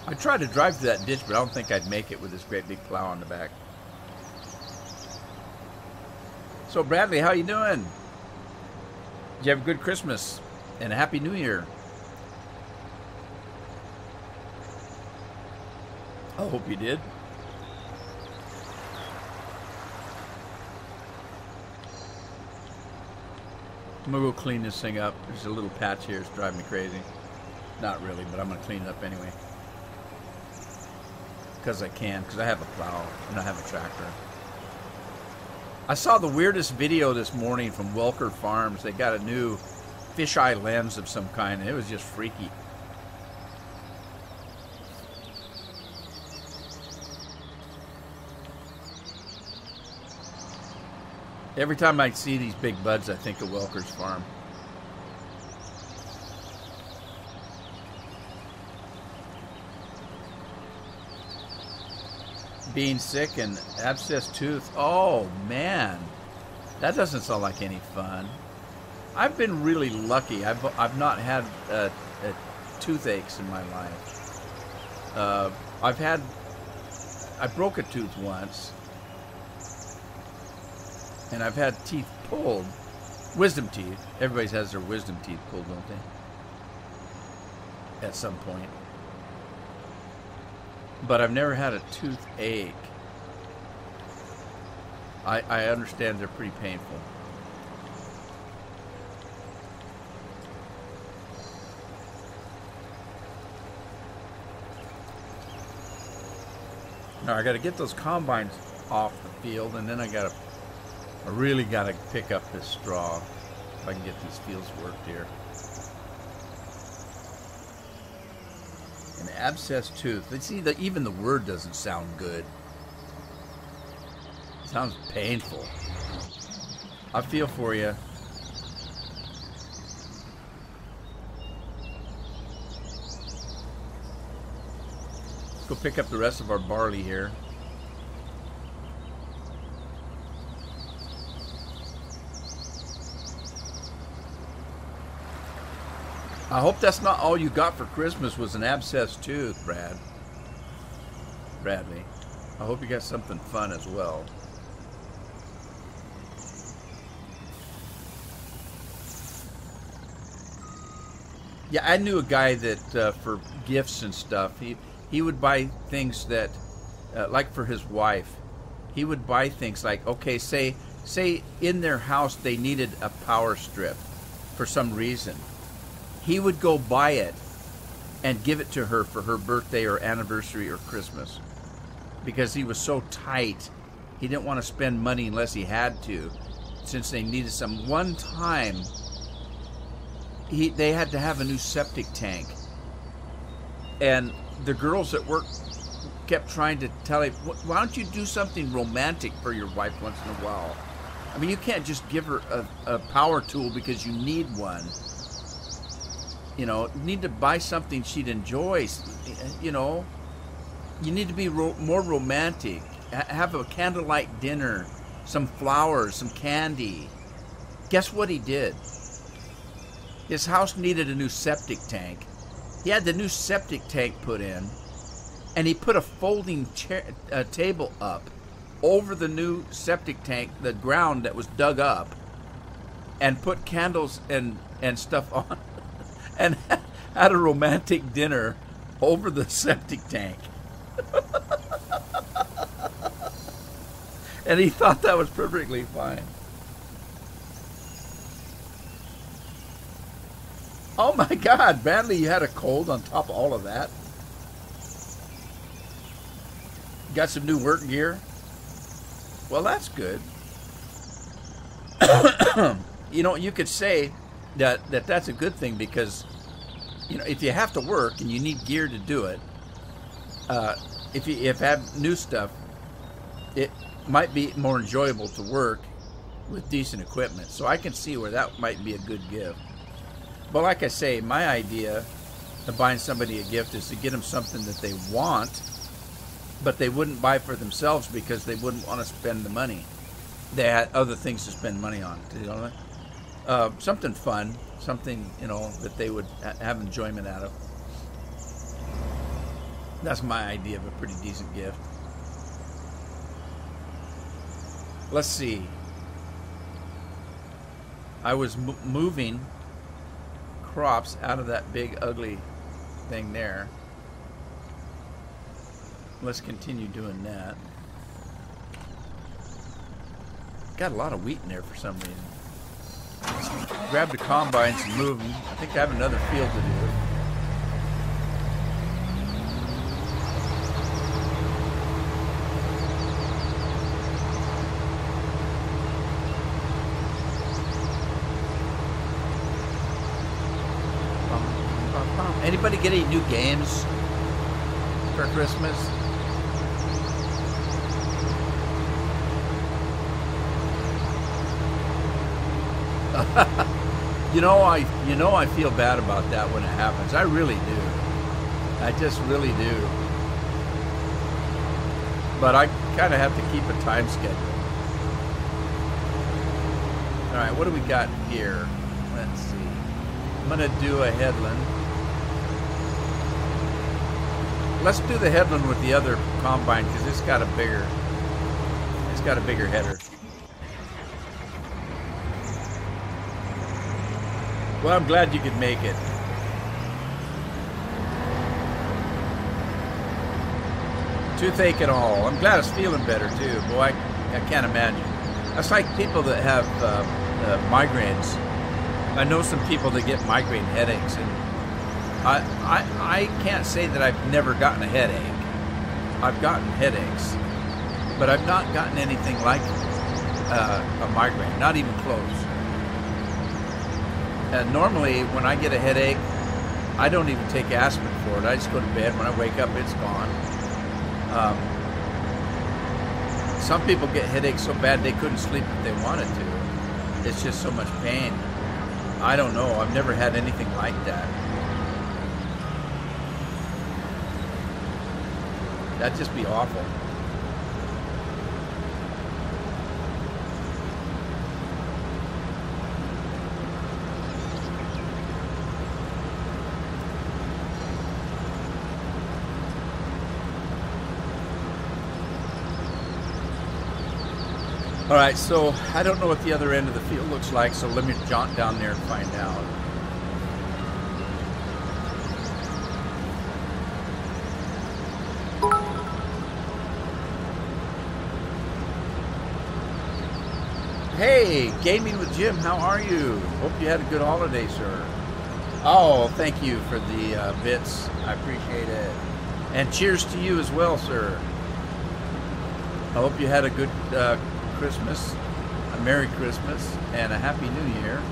I tried to drive through that ditch, but I don't think I'd make it with this great big plow on the back. So, Bradley, how you doing? Did you have a good Christmas and a Happy New Year? I hope you did. I'm gonna go clean this thing up. There's a little patch here. It's driving me crazy. Not really, but I'm gonna clean it up anyway. Because I can, because I have a plow and I have a tractor. I saw the weirdest video this morning from Welker Farms. They got a new fisheye lens of some kind, and it was just freaky. Every time I see these big buds, I think of Welker's Farm. Being sick and abscessed tooth. Oh, man. That doesn't sound like any fun. I've been really lucky. I've not had toothaches in my life. I broke a tooth once. And I've had teeth pulled. Wisdom teeth. Everybody has their wisdom teeth pulled, don't they? At some point. But I've never had a toothache. I understand they're pretty painful. Now I got to get those combines off the field, and then I really got to pick up this straw if I can get these fields worked here. An abscessed tooth. Let's see, even the word doesn't sound good. It sounds painful. I feel for you. Let's go pick up the rest of our barley here. I hope that's not all you got for Christmas was an abscessed tooth, Bradley. I hope you got something fun as well. Yeah, I knew a guy that for gifts and stuff, he would buy things that, like for his wife, he would buy things like, okay, say in their house they needed a power strip for some reason. He would go buy it and give it to her for her birthday or anniversary or Christmas. Because he was so tight, he didn't want to spend money unless he had to, since they needed some. One time, they had to have a new septic tank. And the girls at work kept trying to tell him, why don't you do something romantic for your wife once in a while? I mean, you can't just give her a power tool because you need one. You know, you need to buy something she'd enjoy. You know, you need to be more romantic. Have a candlelight dinner, some flowers, some candy. Guess what he did? His house needed a new septic tank. He had the new septic tank put in, and he put a folding table up over the new septic tank, the ground that was dug up, and put candles and stuff on. And had a romantic dinner over the septic tank. And he thought that was perfectly fine. Oh my God, Bradley, you had a cold on top of all of that? Got some new work gear? Well, that's good. You know, you could say that's a good thing because, you know, if you have to work and you need gear to do it, if you have new stuff, it might be more enjoyable to work with decent equipment. So I can see where that might be a good gift. But like I say, my idea of buying somebody a gift is to get them something that they want, but they wouldn't buy for themselves because they wouldn't want to spend the money. They had other things to spend money on. You know, something fun, something, you know, that they would have enjoyment out of. That's my idea of a pretty decent gift. Let's see. I was moving crops out of that big ugly thing there. Let's continue doing that. Got a lot of wheat in there for some reason. Let's grab the combines and move them. I think I have another field to do. Anybody get any new games for Christmas? You know I feel bad about that when it happens. I really do. I just really do. But I kind of have to keep a time schedule. All right, what do we got here? Let's see. I'm gonna do a headland. Let's do the headland with the other combine because it's got a bigger header. Well, I'm glad you could make it. Toothache and all. I'm glad it's feeling better too. Boy, I can't imagine. That's like people that have migraines. I know some people that get migraine headaches, and I can't say that I've never gotten a headache. I've gotten headaches, but I've not gotten anything like a migraine, not even close. And normally, when I get a headache, I don't even take aspirin for it. I just go to bed. When I wake up, it's gone. Some people get headaches so bad they couldn't sleep if they wanted to. It's just so much pain. I don't know. I've never had anything like that. That'd just be awful. All right, so I don't know what the other end of the field looks like, so let me jaunt down there and find out. Hey, Gaming with Jim, how are you? Hope you had a good holiday, sir. Oh, thank you for the bits. I appreciate it. And cheers to you as well, sir. I hope you had a good Christmas, a Merry Christmas, and a Happy New Year.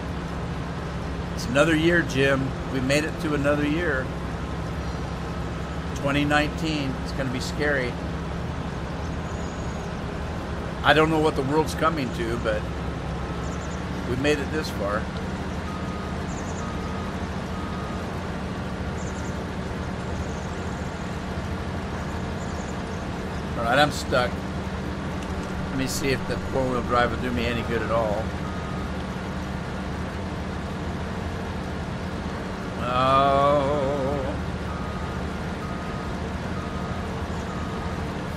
It's another year, Jim. We made it to another year. 2019. It's going to be scary. I don't know what the world's coming to, but we made it this far. All right, I'm stuck. Let me see if the four-wheel drive will do me any good at all. Oh.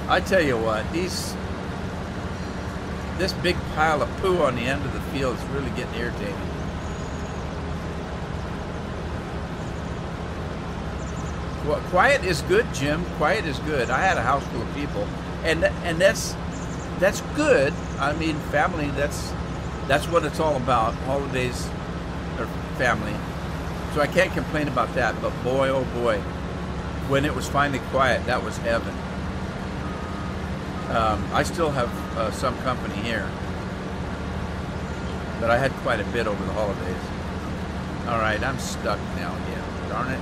I tell you what, this big pile of poo on the end of the field is really getting irritating. Well, quiet is good, Jim. Quiet is good. I had a house full of people, and that's good. I mean, family. That's what it's all about. Holidays are family. So I can't complain about that. But boy, oh boy, when it was finally quiet, that was heaven. I still have some company here, but I had quite a bit over the holidays. All right, I'm stuck now again. Darn it.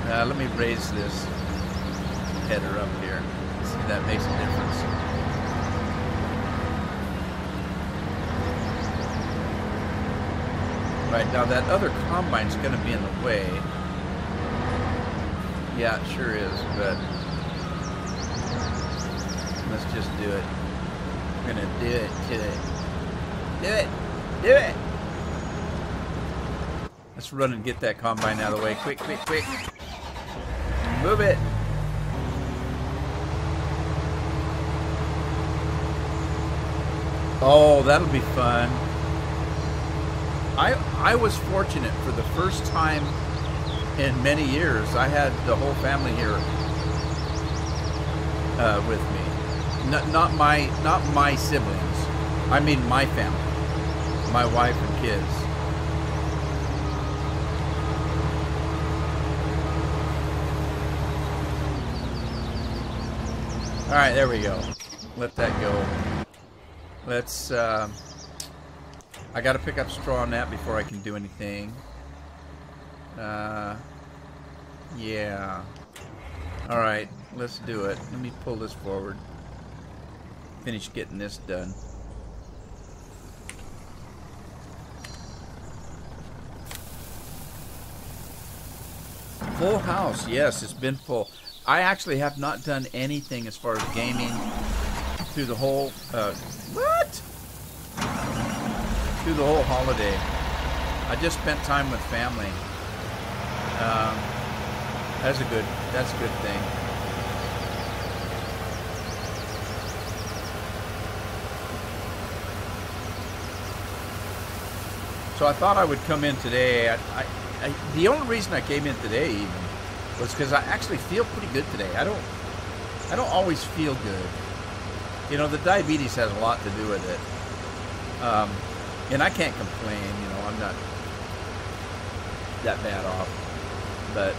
Let me raise this header up here. See if that makes a difference. Right, now that other combine's going to be in the way. Yeah, it sure is, but let's just do it. We're going to do it today. Do it! Do it! Let's run and get that combine out of the way. Quick, quick, quick. Move it. Oh, that'll be fun. I was fortunate for the first time in many years. I had the whole family here with me. Not my siblings. I mean my family, my wife and kids. All right, there we go. Let that go. Let's. I got to pick up straw on that before I can do anything. Yeah. All right, let's do it. Let me pull this forward. Finish getting this done. Full house. Yes, it's been full. I actually have not done anything as far as gaming through the whole through the whole holiday. I just spent time with family. That's a good thing. So I thought I would come in today. The only reason I came in today even was because I actually feel pretty good today. I don't always feel good. You know, the diabetes has a lot to do with it. And I can't complain, you know, I'm not that bad off. But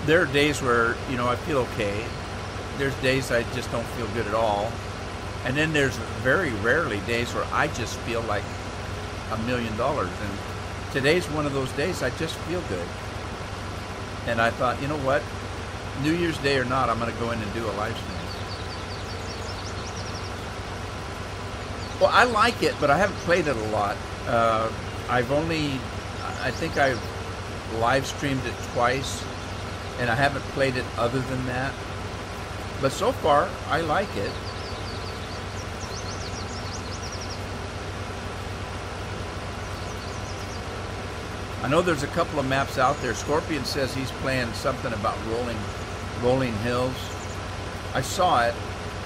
there are days where, you know, I feel okay. There's days I just don't feel good at all. And then there's very rarely days where I just feel like $1 million. And today's one of those days I just feel good. And I thought, you know what? New Year's Day or not, I'm going to go in and do a live stream. Well, I like it, but I haven't played it a lot. I think I've live streamed it twice, and I haven't played it other than that. But so far, I like it. I know there's a couple of maps out there. Scorpion says he's playing something about rolling hills. I saw it,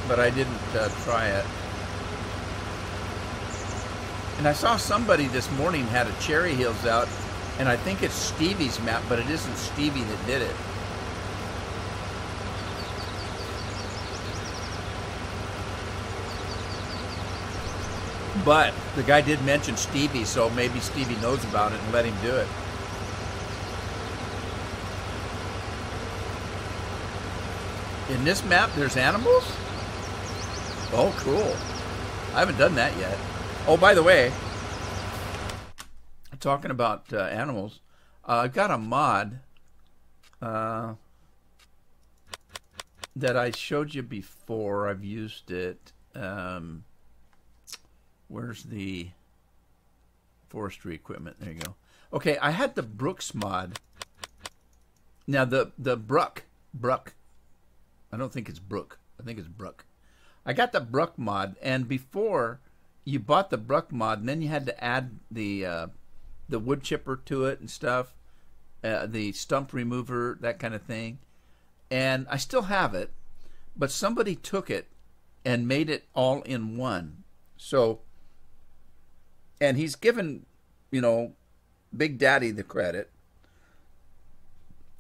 but I didn't try it. And I saw somebody this morning had a Cherry Hills out, and I think it's Stevie's map, but it isn't Stevie that did it. But the guy did mention Stevie, so maybe Stevie knows about it and let him do it. In this map, there's animals? Oh, cool. I haven't done that yet. Oh, by the way, talking about animals, I've got a mod that I showed you before. I've used it. Where's the forestry equipment? There you go. Okay, I had the Brooks mod. Now the Bruck. I don't think it's Brook. I think it's Bruck. I got the Bruck mod, and before you bought the Bruck mod, and then you had to add the wood chipper to it and stuff, the stump remover, that kind of thing. And I still have it, but somebody took it and made it all in one. So, and he's given, you know, Big Daddy the credit.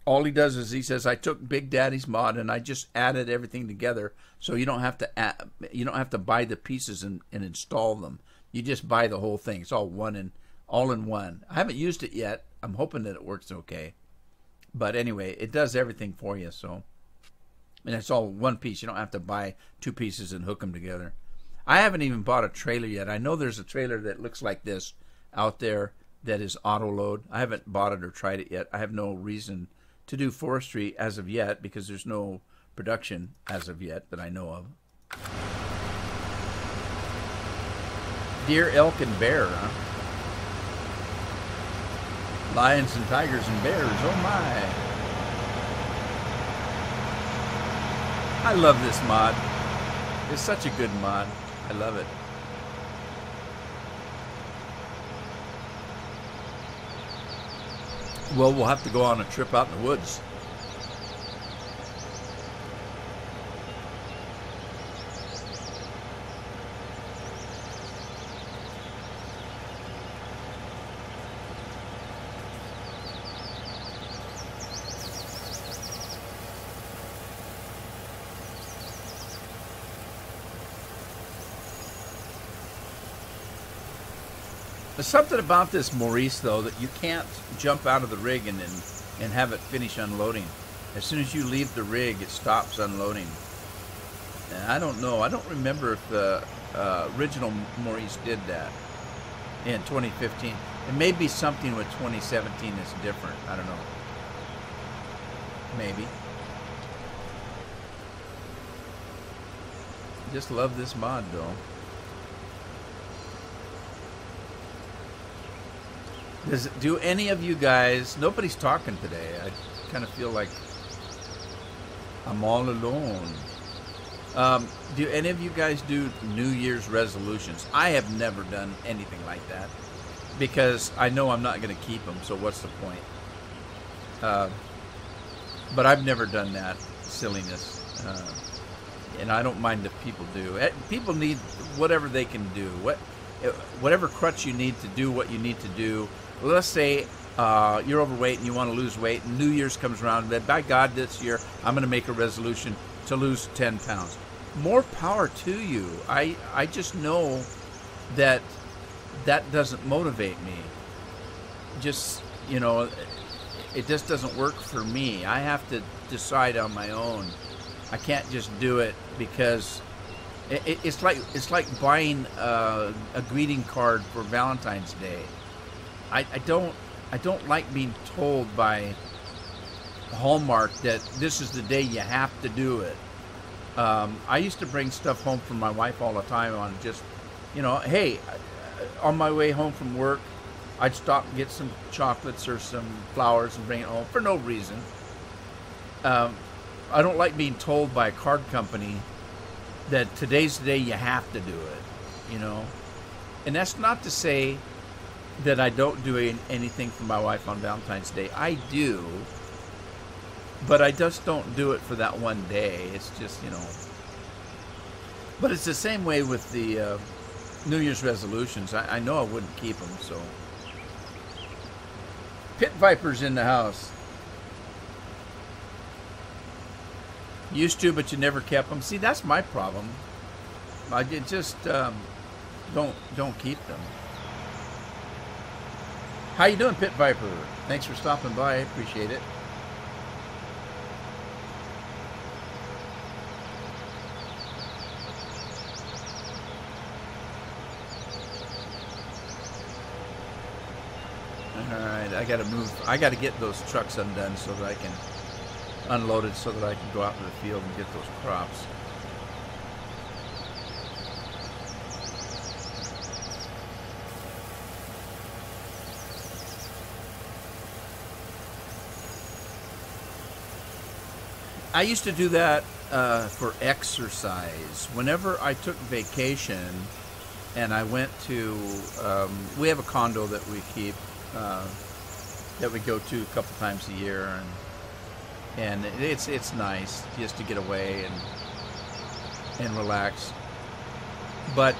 All he does is he says, I took Big Daddy's mod and I just added everything together, so you don't have to buy the pieces and install them. You just buy the whole thing. It's all in one. I haven't used it yet. I'm hoping that it works okay. But anyway, it does everything for you. So, and it's all one piece. You don't have to buy two pieces and hook them together. I haven't even bought a trailer yet. I know there's a trailer that looks like this out there that is auto load. I haven't bought it or tried it yet. I have no reason to do forestry as of yet because there's no production as of yet that I know of. Deer, elk, and bear, huh? Lions and tigers and bears, oh my. I love this mod. It's such a good mod. I love it. Well, we'll have to go on a trip out in the woods. There's something about this Maurice, though, that you can't jump out of the rig and have it finish unloading. As soon as you leave the rig, it stops unloading. And I don't know. I don't remember if the original Maurice did that in 2015. It may be something with 2017 that's different. I don't know. Maybe. Just love this mod, though. Do any of you guys, nobody's talking today. I kind of feel like I'm all alone. Do any of you guys do New Year's resolutions? I have never done anything like that because I know I'm not going to keep them, so what's the point? But I've never done that silliness. And I don't mind if people do. People need whatever they can do. Whatever crutch you need to do what you need to do. Let's say you're overweight and you want to lose weight, and New Year's comes around, and by God, this year I'm going to make a resolution to lose 10 pounds. More power to you. I just know that doesn't motivate me. Just, you know, it just doesn't work for me. I have to decide on my own. I can't just do it because it's like buying a greeting card for Valentine's Day. I don't like being told by Hallmark that this is the day you have to do it. I used to bring stuff home from my wife all the time on just, you know, hey, on my way home from work, I'd stop and get some chocolates or some flowers and bring it home for no reason. I don't like being told by a card company that today's the day you have to do it, you know. And that's not to say that I don't do anything for my wife on Valentine's Day. I do, but I just don't do it for that one day. It's just, you know. But it's the same way with the New Year's resolutions. I know I wouldn't keep them, so. Pit Vipers in the house. Used to, but you never kept them. See, that's my problem. I just don't keep them. How you doing, Pit Viper? Thanks for stopping by. I appreciate it. All right, I got to move. I got to get those trucks undone so that I can unload it so that I can go out to the field and get those crops. I used to do that for exercise. Whenever I took vacation and I went to, we have a condo that we keep, that we go to a couple times a year, and it's nice just to get away and relax. But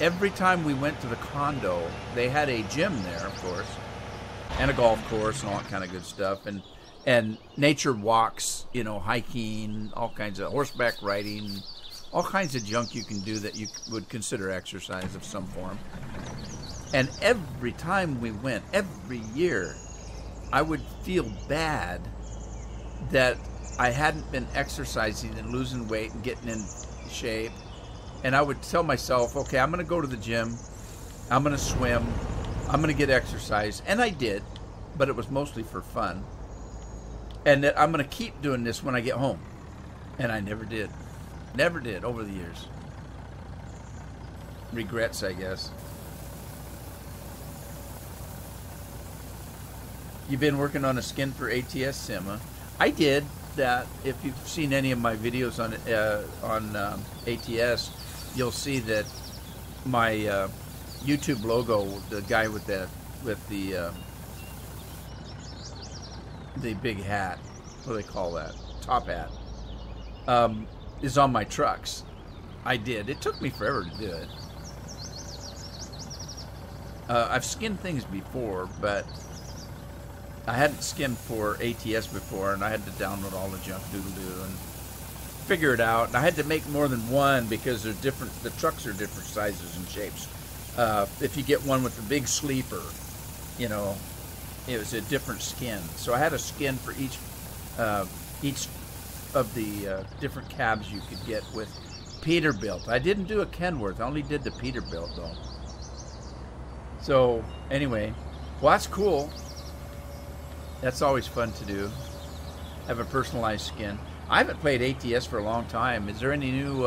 every time we went to the condo, they had a gym there, of course, and a golf course and all that kind of good stuff, and nature walks, you know, hiking, all kinds of horseback riding, all kinds of junk you can do that you would consider exercise of some form. And every time we went, every year, I would feel bad that I hadn't been exercising and losing weight and getting in shape. And I would tell myself, okay, I'm going to go to the gym, I'm going to swim, I'm going to get exercise. And I did, but it was mostly for fun. And that I'm going to keep doing this when I get home. And I never did. Never did over the years. Regrets, I guess. You've been working on a skin for ATS Sim, huh? I did that. If you've seen any of my videos on ATS, you'll see that my YouTube logo, the guy with the big hat, what do they call that? Top hat, is on my trucks. I did. It took me forever to do it. I've skinned things before, but I hadn't skimmed for ATS before, and I had to download all the junk doodle-doo and figure it out. And I had to make more than one because they're different. The trucks are different sizes and shapes. If you get one with the big sleeper, you know, it was a different skin. So I had a skin for each of the different cabs you could get with Peterbilt. I didn't do a Kenworth. I only did the Peterbilt though. So anyway, well, that's cool. That's always fun to do. Have a personalized skin. I haven't played ATS for a long time. Is there any new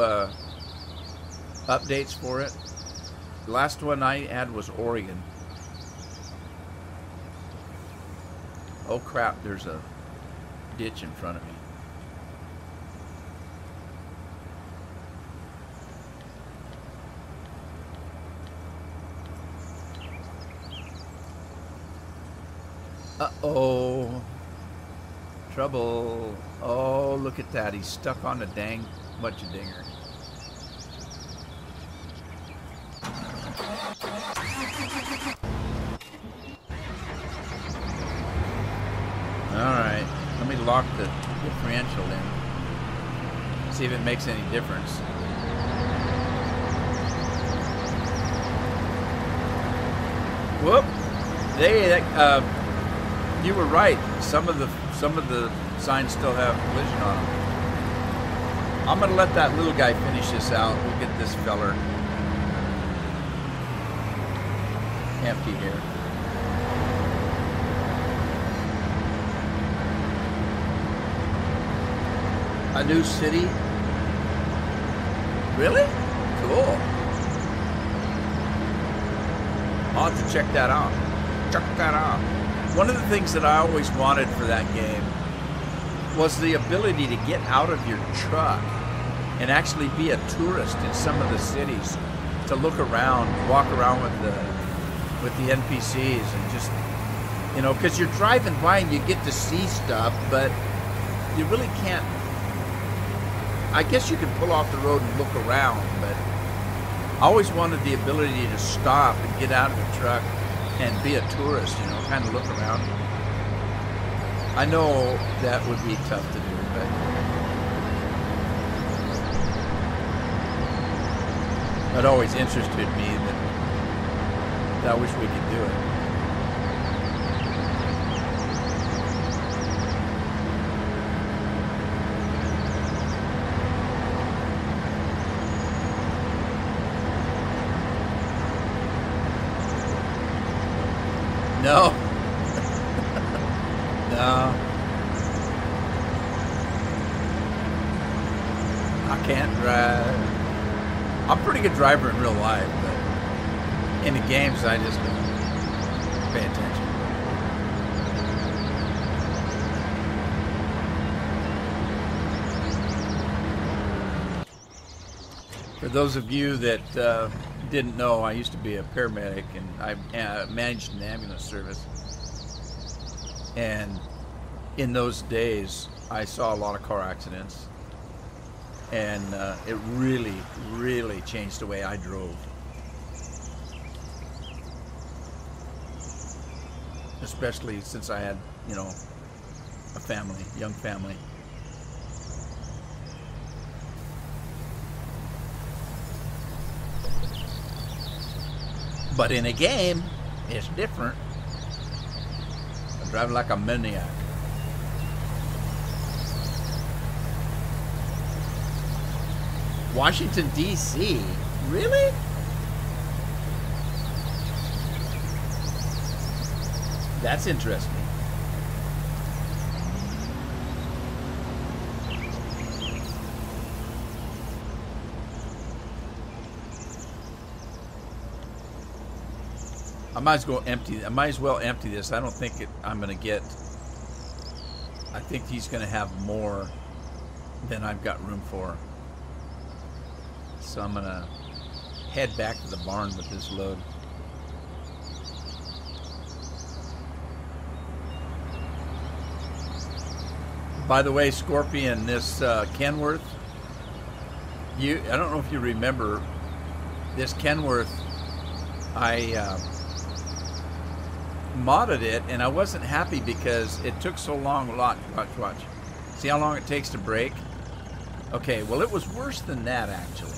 updates for it? The last one I had was Oregon. Oh crap, there's a ditch in front of me. Uh-oh. Trouble. Oh, look at that. He's stuck on a dang bunch of dinger. Alright. Let me lock the differential in. See if it makes any difference. Whoop! You were right. Some of the signs still have collision on them. I'm gonna let that little guy finish this out. We'll get this feller empty here. A new city? Really? Cool. I'll have to check that out. Check that out. One of the things that I always wanted for that game was the ability to get out of your truck and actually be a tourist in some of the cities, to look around, walk around with the NPCs and just, you know, because you're driving by and you get to see stuff, but you really can't. I guess you can pull off the road and look around, but I always wanted the ability to stop and get out of the truck and be a tourist, you know, kind of look around. I know that would be tough to do, but it always interested me that I wish we could do it. No. No. I can't drive. I'm a pretty good driver in real life, but in the games I just don't pay attention. For those of you that didn't know, I used to be a paramedic, and I managed an ambulance service. And in those days, I saw a lot of car accidents, and it really, really changed the way I drove. Especially since I had, you know, a family, young family. But in a game, it's different. I'm driving like a maniac. Washington, D.C.? Really? That's interesting. I might as well empty. I might as well empty this. I don't think I'm going to get. I think he's going to have more than I've got room for. So I'm going to head back to the barn with this load. By the way, Scorpion, this Kenworth, I don't know if you remember this Kenworth. I modded it, and I wasn't happy because it took so long. Watch. See how long it takes to brake? Okay, well, it was worse than that, actually,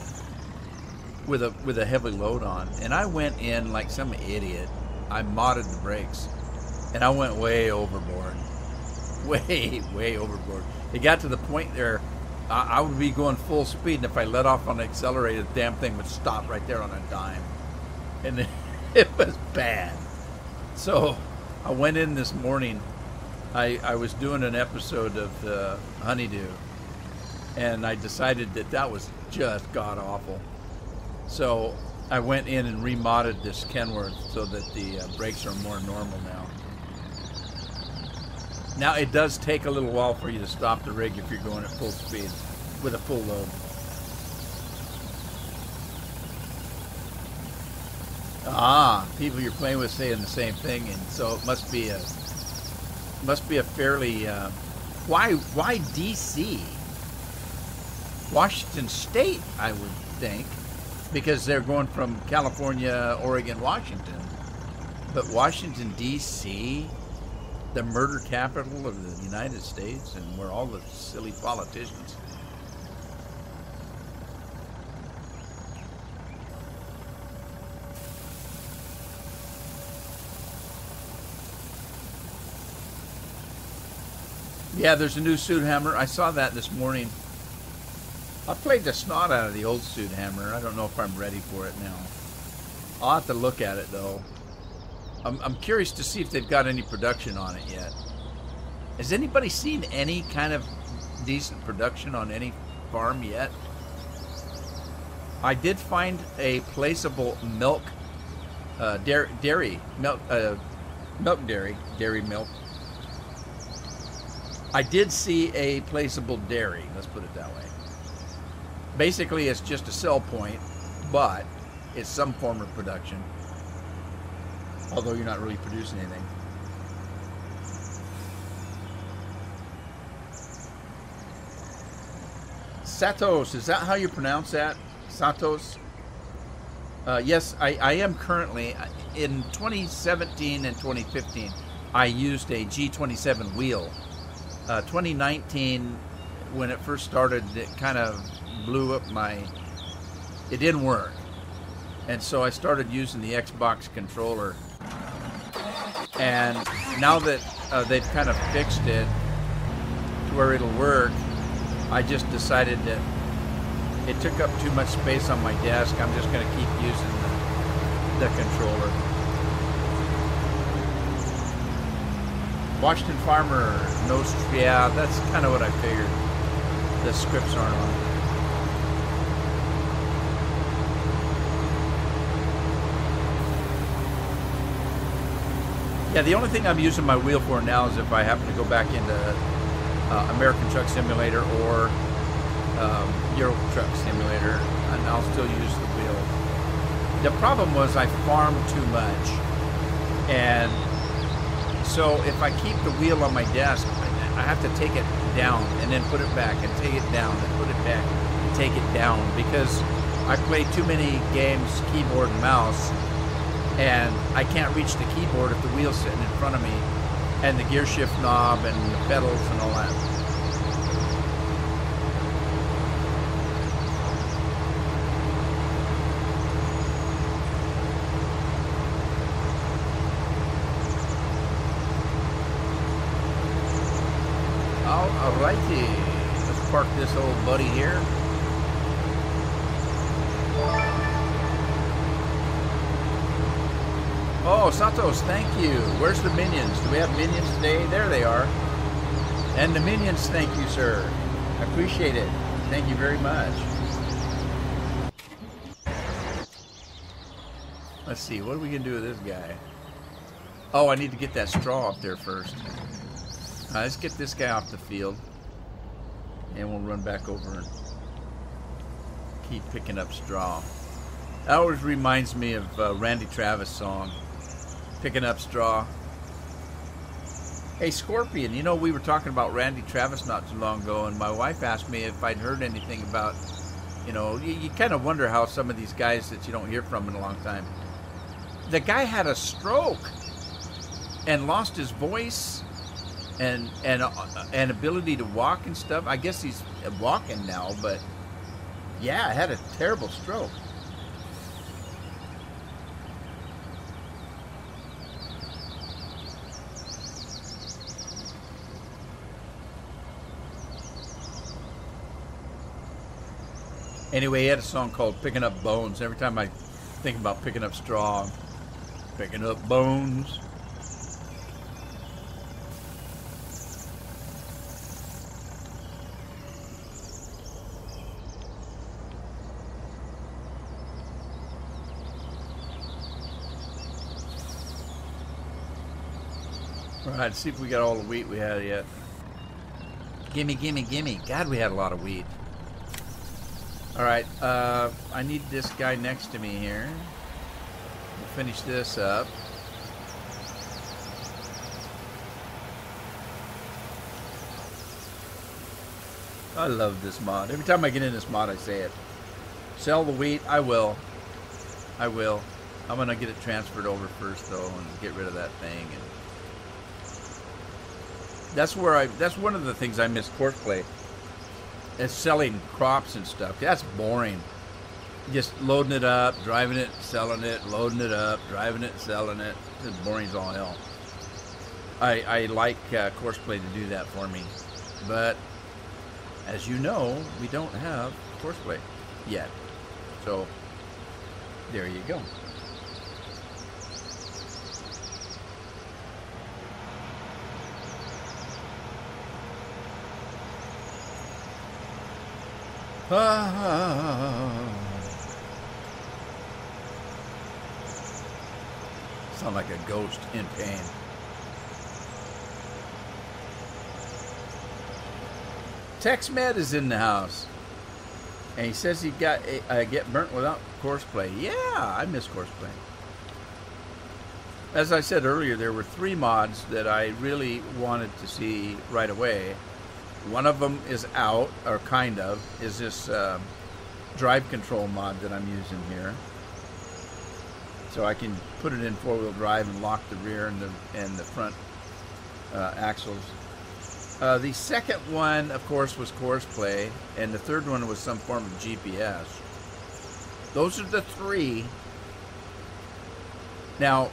with a heavy load on. And I went in like some idiot. I modded the brakes, and I went way overboard. Way overboard. It got to the point there, I would be going full speed, and if I let off on the accelerator, the damn thing would stop right there on a dime. And it was bad. So I went in this morning. I was doing an episode of Honeydew, and I decided that was just god-awful. So I went in and remodded this Kenworth so that the brakes are more normal now. Now, it does take a little while for you to stop the rig if you're going at full speed with a full load. People you're playing with saying the same thing, and so it must be a fairly why DC? Washington State, I would think, because they're going from California, Oregon, Washington. But Washington DC, the murder capital of the United States, and where all the silly politicians. Yeah, there's a new Suit Hammer. I saw that this morning. I played the snot out of the old Suit Hammer. I don't know if I'm ready for it now. I'll have to look at it, though. I'm curious to see if they've got any production on it yet. Has anybody seen any kind of decent production on any farm yet? I did find a placeable milk dairy milk I did see a placeable dairy, let's put it that way. Basically, it's just a sell point, but it's some form of production. Although you're not really producing anything. Satos, is that how you pronounce that? Satos? Yes, I am currently. In 2017 and 2015, I used a G27 wheel. 2019, when it first started, it kind of blew up it didn't work. And so I started using the Xbox controller. And now that they've kind of fixed it to where it'll work, I just decided that it took up too much space on my desk. I'm just going to keep using the controller. Washington Farmer, yeah, that's kind of what I figured. The scripts aren't on. Yeah, the only thing I'm using my wheel for now is if I happen to go back into American Truck Simulator or Euro Truck Simulator, and I'll still use the wheel. The problem was I farmed too much, and so if I keep the wheel on my desk, I have to take it down and then put it back and take it down and put it back and take it down because I play too many games, keyboard and mouse, and I can't reach the keyboard if the wheel's sitting in front of me and the gear shift knob and the pedals and all that. Alrighty, let's park this old buddy here. Oh, Santos, thank you. Where's the minions? Do we have minions today? There they are. And the minions, thank you, sir. I appreciate it. Thank you very much. Let's see, what are we gonna do with this guy? Oh, I need to get that straw up there first. Let's get this guy off the field. And we'll run back over and keep picking up straw. That always reminds me of Randy Travis' song, Picking Up Straw. Hey, Scorpion, you know, we were talking about Randy Travis not too long ago, and my wife asked me if I'd heard anything about, you know, you kind of wonder how some of these guys that you don't hear from in a long time. The guy had a stroke and lost his voice and ability to walk and stuff. I guess he's walking now, but yeah, had a terrible stroke. Anyway, he had a song called Picking Up Bones. Every time I think about picking up straw, I'm picking up bones. All right, let's see if we got all the wheat we had yet. Gimme, gimme, gimme. God, we had a lot of wheat. All right, I need this guy next to me here. We'll finish this up. I love this mod. Every time I get in this mod, I say it. Sell the wheat. I will. I will. I'm gonna get it transferred over first, though, and get rid of that thing. And that's where that's one of the things I miss Courseplay. Is selling crops and stuff. That's boring. Just loading it up, driving it, selling it, loading it up, driving it, selling it. It's boring as all hell. I like Courseplay to do that for me. But, as you know, we don't have Courseplay yet. So, there you go. Sound like a ghost in pain. TexMed is in the house, and he says he got get burnt without Courseplay. Yeah, I miss Courseplay. As I said earlier, there were 3 mods that I really wanted to see right away. One of them is out, or kind of, is this drive control mod that I'm using here. So I can put it in 4-wheel drive and lock the rear and the front axles. The second one, of course, was Courseplay, and the third one was some form of GPS. Those are the 3. Now,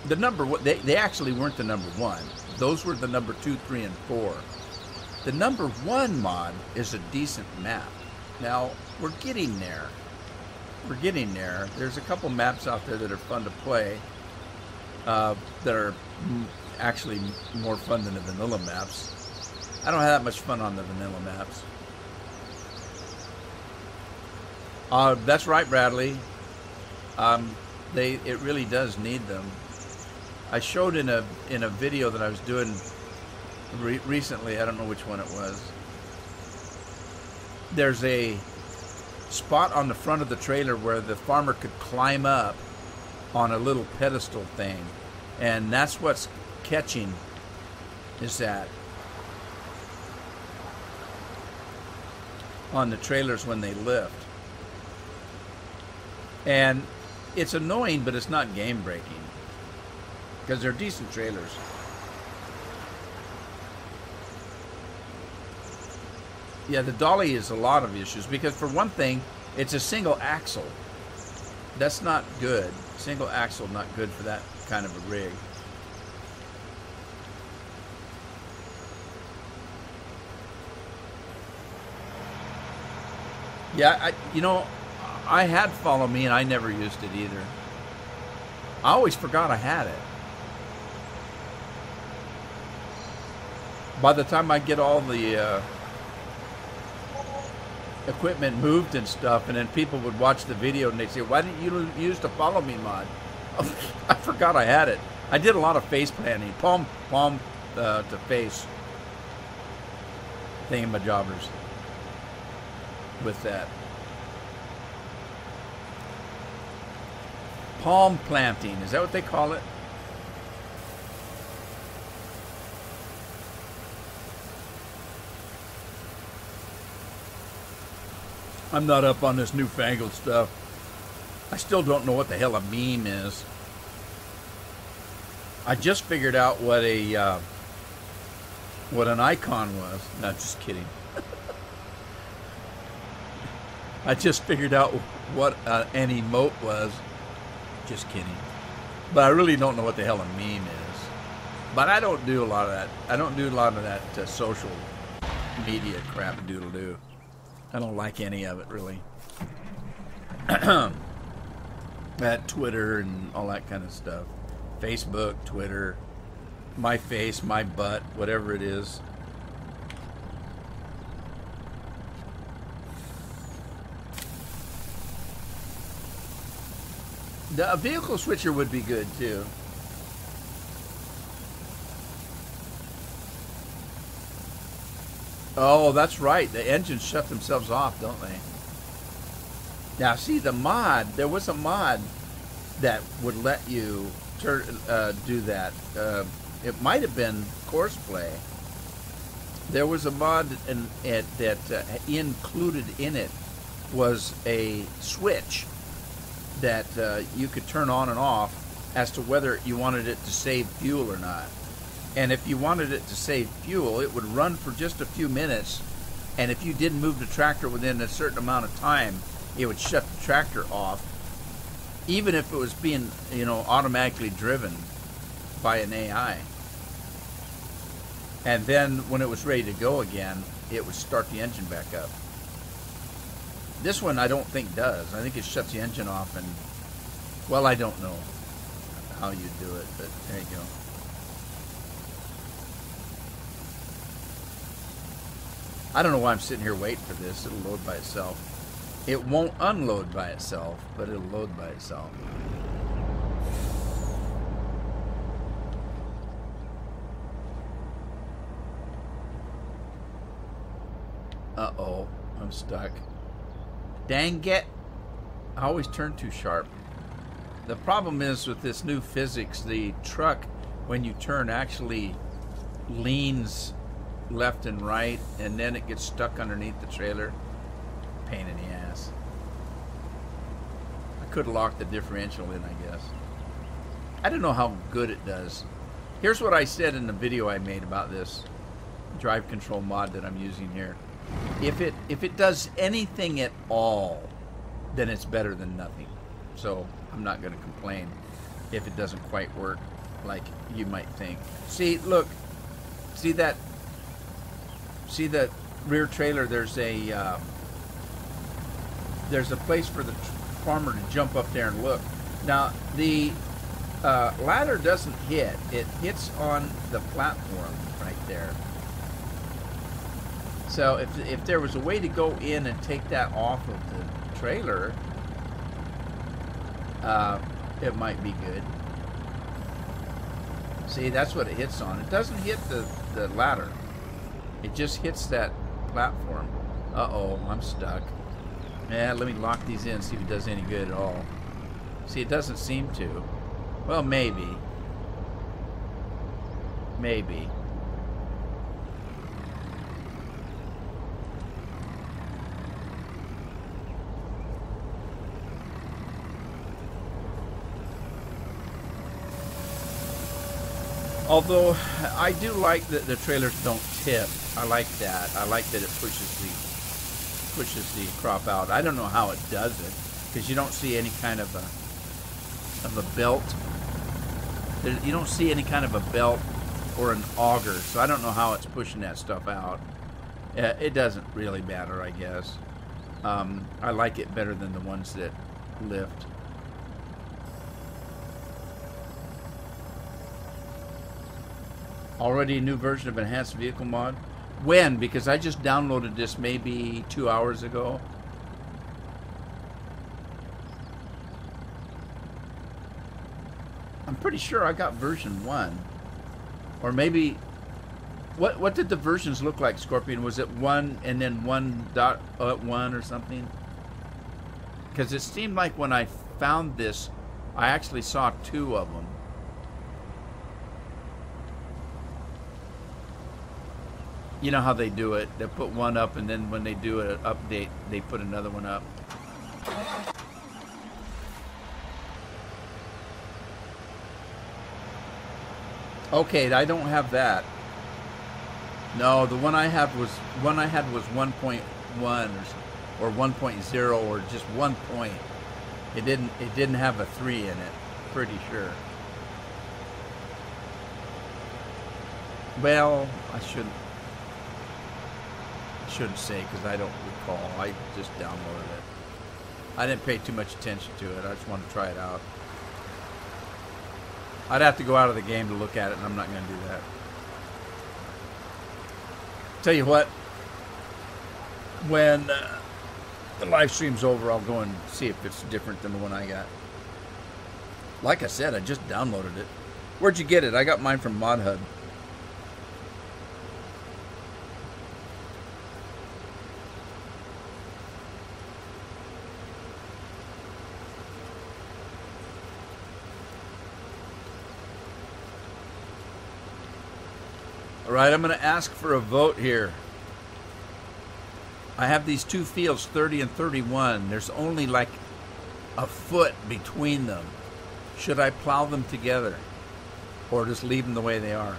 the number they actually weren't the number 1. Those were the number 2, 3, and 4. The number 1 mod is a decent map. Now, we're getting there. We're getting there. There's a couple maps out there that are fun to play, that are actually more fun than the vanilla maps. I don't have that much fun on the vanilla maps. That's right, Bradley. It really does need them. I showed in a video that I was doing recently, I don't know which one it was. There's a spot on the front of the trailer where the farmer could climb up on a little pedestal thing, and that's what's catching, is that on the trailers when they lift. And it's annoying, but it's not game breaking because they're decent trailers. Yeah, the dolly is a lot of issues because, for one thing, it's a single axle. That's not good. Single axle, not good for that kind of a rig. Yeah, I had Follow Me and I never used it either. I always forgot I had it. By the time I get all the equipment moved and stuff, and then people would watch the video and they'd say, "Why didn't you use the follow me mod?" I forgot I had it. I did a lot of face planting, palm to face thingamajobbers with that. Palm planting, is that what they call it? I'm not up on this newfangled stuff. I still don't know what the hell a meme is. I just figured out what an icon was. No, just kidding. I just figured out what an emote was. Just kidding. But I really don't know what the hell a meme is. But I don't do a lot of that. I don't do a lot of that social media crap doodle-doo. I don't like any of it, really. That Twitter and all that kind of stuff. Facebook, Twitter, my face, my butt, whatever it is. A vehicle switcher would be good, too. Oh, that's right. The engines shut themselves off, don't they? Now, see, the mod, there was a mod that would let you do that. It might have been Courseplay. There was a mod that included in it was a switch that you could turn on and off as to whether you wanted it to save fuel or not. And if you wanted it to save fuel, it would run for just a few minutes, and if you didn't move the tractor within a certain amount of time, it would shut the tractor off, even if it was being, automatically driven by an AI. And then when it was ready to go again, it would start the engine back up. This one I don't think does. I think it shuts the engine off and, well, I don't know how you do it, but there you go. I don't know why I'm sitting here waiting for this. It'll load by itself. It won't unload by itself, but it'll load by itself. Uh-oh, I'm stuck. Dang it! I always turn too sharp. The problem is with this new physics, the truck, when you turn, actually leans left and right, and then it gets stuck underneath the trailer. Pain in the ass. I could lock the differential in, I guess. I don't know how good it does. Here's what I said in the video I made about this drive control mod that I'm using here. If it does anything at all, then it's better than nothing. So I'm not going to complain if it doesn't quite work like you might think. See, look, see that rear trailer? There's a place for the farmer to jump up there and look. Now the ladder doesn't hit; it hits on the platform right there. So if there was a way to go in and take that off of the trailer, it might be good. See, that's what it hits on. It doesn't hit the ladder. It just hits that platform. Uh-oh, I'm stuck. Yeah, let me lock these in, see if it does any good at all. See, it doesn't seem to. Well, maybe. Maybe. Although I do like that the trailers don't tip. I like that. I like that it pushes the crop out. I don't know how it does it, because you don't see any kind of a belt. You don't see any kind of a belt or an auger, so I don't know how it's pushing that stuff out. It doesn't really matter, I guess. I like it better than the ones that lift. Already a new version of Enhanced Vehicle Mod. When? Because I just downloaded this maybe 2 hours ago. I'm pretty sure I got version 1. Or maybe... What did the versions look like, Scorpion? Was it 1 and then 1.1 or something? Because it seemed like when I found this, I actually saw 2 of them. You know how they do it. They put one up, and then when they do an update, they put another one up. Okay, I don't have that. No, the one I had was 1.1 or 1.0 or just 1 point. It didn't have a 3 in it. Pretty sure. Well, I shouldn't say because I don't recall. I just downloaded it. I didn't pay too much attention to it. I just wanted to try it out. I'd have to go out of the game to look at it, and I'm not going to do that. Tell you what, when the live stream's over, I'll go and see if it's different than the one I got. Like I said, I just downloaded it. Where'd you get it? I got mine from ModHub. All right, I'm going to ask for a vote here. I have these 2 fields, 30 and 31. There's only like a foot between them. Should I plow them together or just leave them the way they are?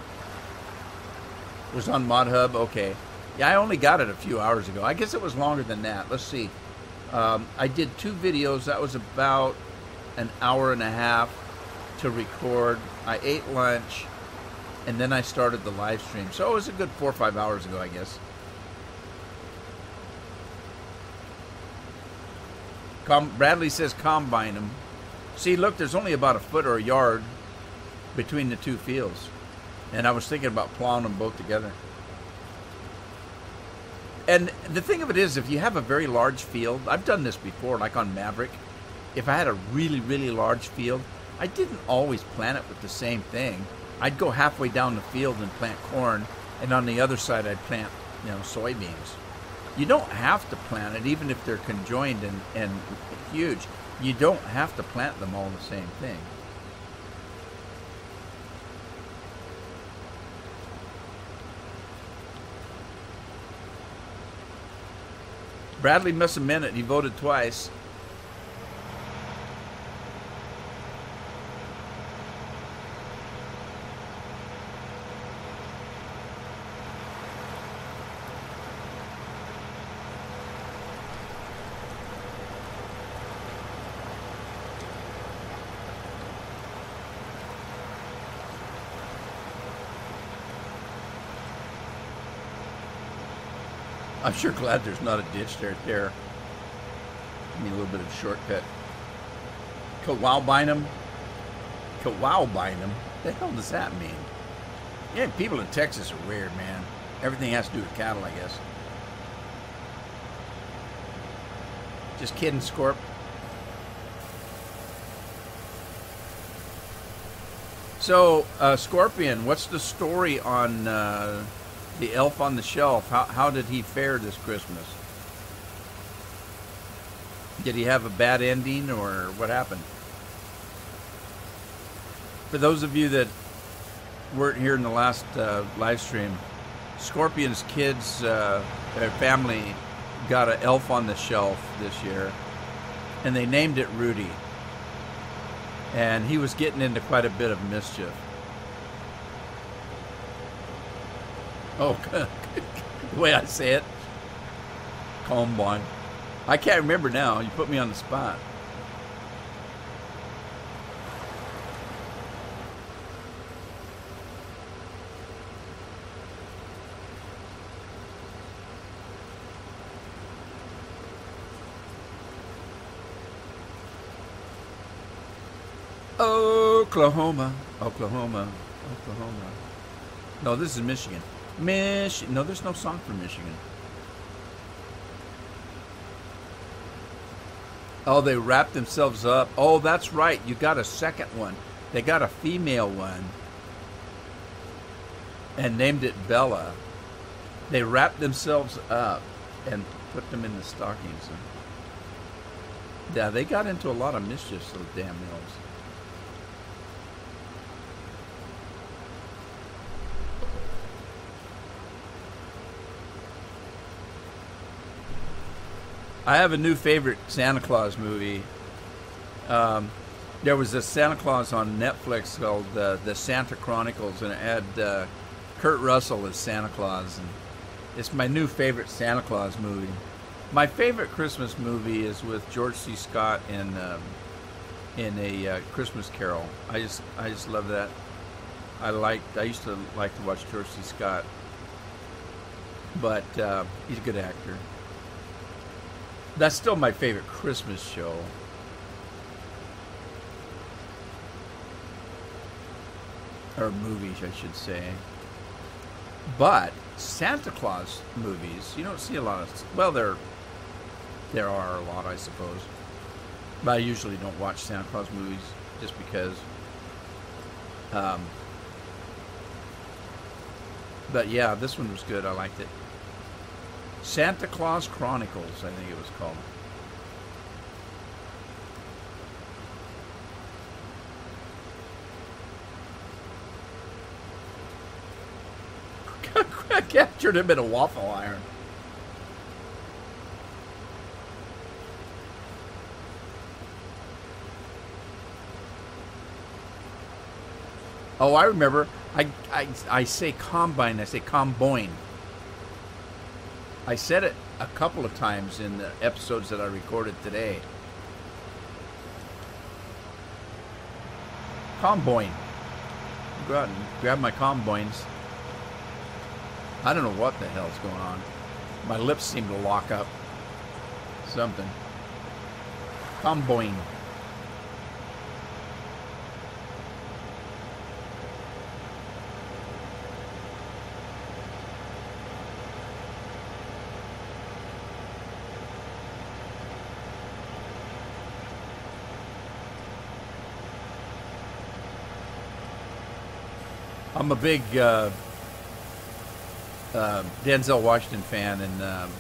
It was on ModHub. Okay. Yeah, I only got it a few hours ago. I guess it was longer than that. Let's see. I did 2 videos. That was about an hour and a half to record. I ate lunch. And then I started the live stream. So it was a good 4 or 5 hours ago, I guess. Bradley says combine them. See, look, there's only about a foot or a yard between the 2 fields. And I was thinking about plowing them both together. And the thing of it is, if you have a very large field, I've done this before, like on Maverick. If I had a really, really large field, I didn't always plant it with the same thing. I'd go halfway down the field and plant corn, and on the other side I'd plant, soybeans. You don't have to plant it, even if they're conjoined and huge. You don't have to plant them all the same thing. Bradley missed a minute. He voted twice. I'm sure glad there's not a ditch there. Give me a little bit of a shortcut. Kowalbinum? Kowalbinum? What the hell does that mean? Yeah, people in Texas are weird, man. Everything has to do with cattle, I guess. Just kidding, Scorp. So, Scorpion, what's the story on the elf on the shelf? How did he fare this Christmas? Did he have a bad ending, or what happened? For those of you that weren't here in the last live stream, Scorpion's kids, their family, got an elf on the shelf this year, and they named it Rudy. And he was getting into quite a bit of mischief. Oh, the way I say it. Combine. I can't remember now. You put me on the spot. Oklahoma. No, this is Michigan. No, there's no song for Michigan. Oh, they wrapped themselves up. Oh, that's right. You got a second one. They got a female one and named it Bella. They wrapped themselves up and put them in the stockings. Yeah, they got into a lot of mischief, those damn mills. I have a new favorite Santa Claus movie. There was a Santa Claus on Netflix called The Santa Chronicles, and it had Kurt Russell as Santa Claus. And it's my new favorite Santa Claus movie. My favorite Christmas movie is with George C. Scott in a Christmas Carol. I just love that. I used to like to watch George C. Scott, but he's a good actor. That's still my favorite Christmas show. Or movies, I should say. But Santa Claus movies, you don't see a lot of... Well, there are a lot, I suppose. But I usually don't watch Santa Claus movies just because... but yeah, this one was good. I liked it. Santa Claus Chronicles, I think it was called. I captured him in a waffle iron. Oh, I remember. I say combine. I say combine. I said it a couple of times in the episodes that I recorded today. Combine. Go out and grab my combines. I don't know what the hell's going on. My lips seem to lock up. Something. Combine. I'm a big Denzel Washington fan, and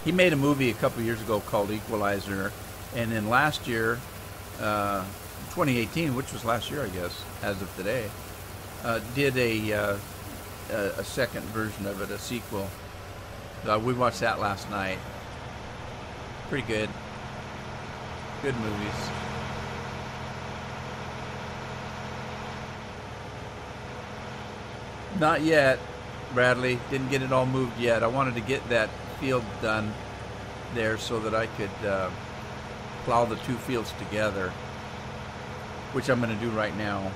he made a movie a couple years ago called Equalizer, and then last year, 2018, which was last year, I guess, as of today, did a second version of it, a sequel. We watched that last night. Pretty good. Good movies. Not yet, Bradley. Didn't get it all moved yet. I wanted to get that field done there so that I could plow the two fields together, which I'm going to do right now.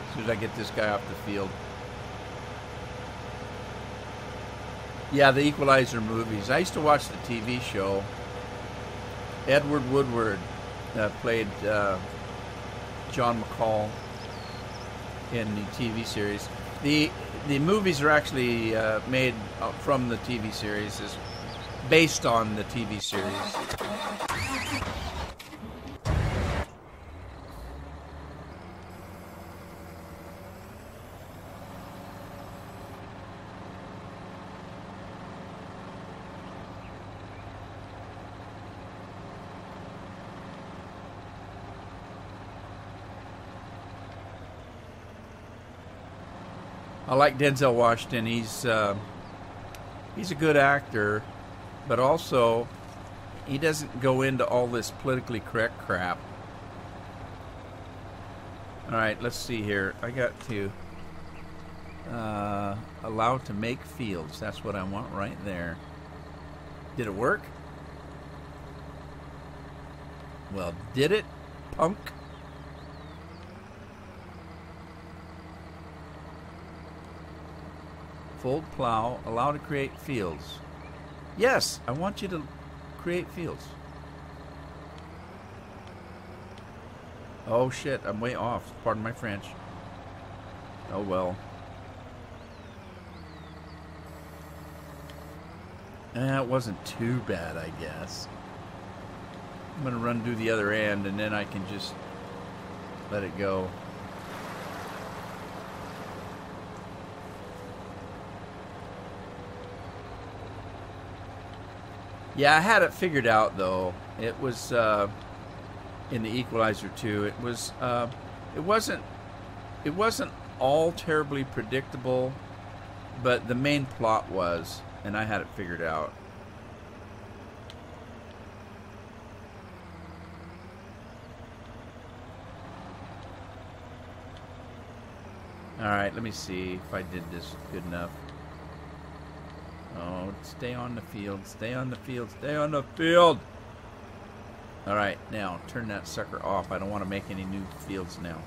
As soon as I get this guy off the field. Yeah, the Equalizer movies. I used to watch the TV show. Edward Woodward played John McCall in the TV series. The movies are actually made from the TV series, is based on the TV series. I like Denzel Washington. He's a good actor, but also he doesn't go into all this politically correct crap. All right, let's see here. I got to allow to make fields. That's what I want right there. Did it work? Well, did it, punk? Fold plow, allow to create fields. Yes, I want you to create fields. Oh shit, I'm way off. Pardon my French. Oh well. It wasn't too bad, I guess. I'm going to run do the other end, and then I can just let it go. Yeah, I had it figured out, though. It was in the Equalizer 2. It was it wasn't all terribly predictable, but the main plot was, and I had it figured out. All right, let me see if I did this good enough. Oh, stay on the field, stay on the field, stay on the field. All right, now turn that sucker off. I don't want to make any new fields now.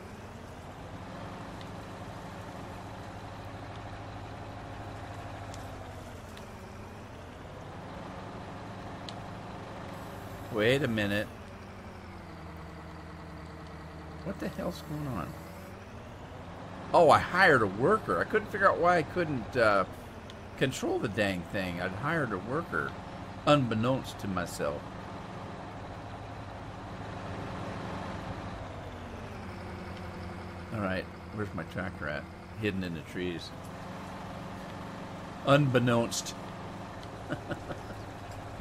Wait a minute. What the hell's going on? Oh, I hired a worker. I couldn't figure out why I couldn't control the dang thing. I'd hired a worker, unbeknownst to myself. All right, where's my tractor at? Hidden in the trees. Unbeknownst.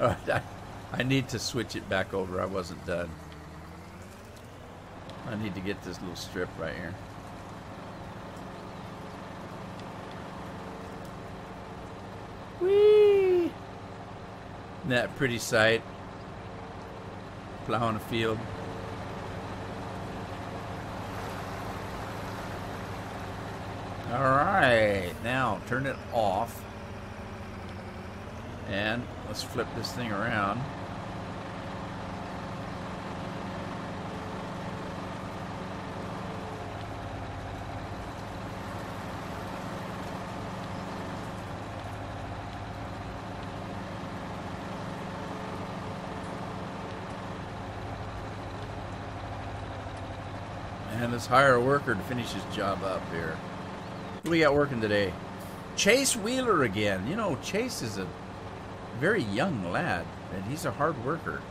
All right, I need to switch it back over. I wasn't done. I need to get this little strip right here. Whee! Isn't that a pretty sight? Plowing a field. Alright, now turn it off. And let's flip this thing around. And let's hire a worker to finish his job up here. Who we got working today? Chase Wheeler again. You know, Chase is a very young lad, and he's a hard worker.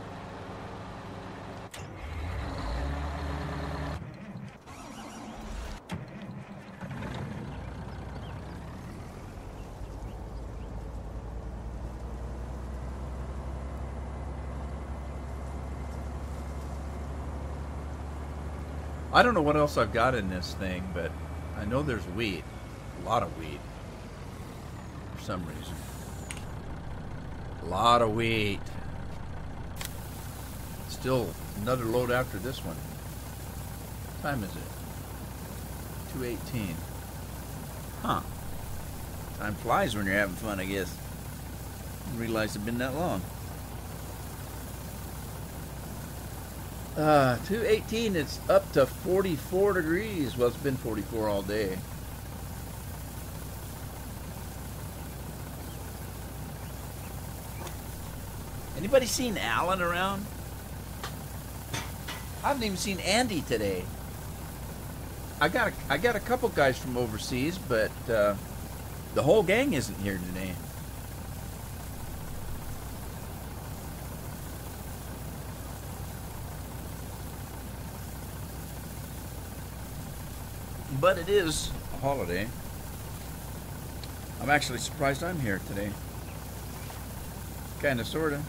I don't know what else I've got in this thing, but I know there's wheat. A lot of wheat. For some reason. A lot of wheat. Still another load after this one. What time is it? 2:18. Huh. Time flies when you're having fun, I guess. Didn't realize it's been that long. 2:18, it's up to 44 degrees. Well, it's been 44 all day. Anybody seen Alan around? I haven't even seen Andy today. I got a couple guys from overseas, but the whole gang isn't here today. But it is a holiday. I'm actually surprised I'm here today. Kinda, sorta.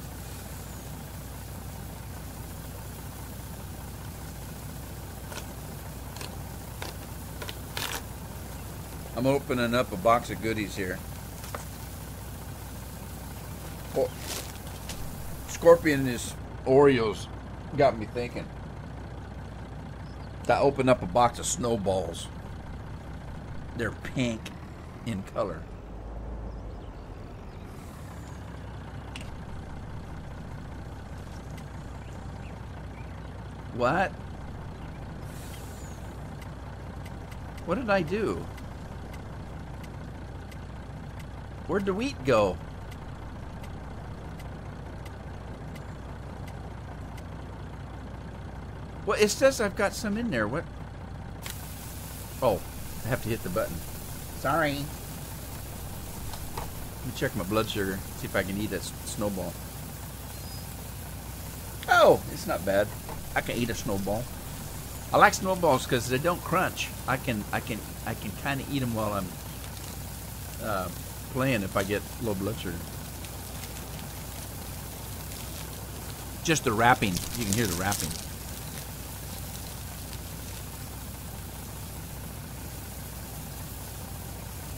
I'm opening up a box of goodies here. Oh, Scorpion and his Oreos got me thinking. I opened up a box of snowballs. They're pink in color. What? What did I do? Where'd the wheat go? Well, it says I've got some in there. What? Oh, I have to hit the button. Sorry. Let me check my blood sugar, see if I can eat that snowball. Oh, it's not bad. I can eat a snowball. I like snowballs because they don't crunch. I can kind of eat them while I'm playing if I get low blood sugar. Just the wrapping. You can hear the wrapping.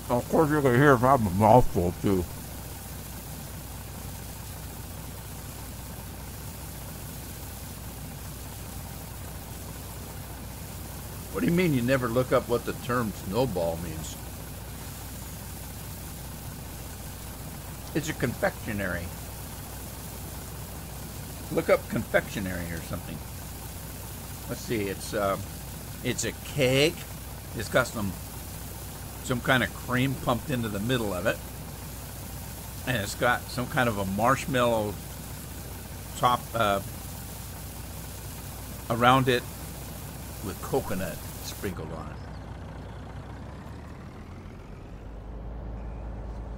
Of course, you can hear if I have a mouthful too. What do you mean you never look up what the term snowball means? It's a confectionery. Look up confectionery or something. Let's see. It's a cake. It's got some kind of cream pumped into the middle of it, and it's got some kind of a marshmallow top around it with coconut sprinkled on it.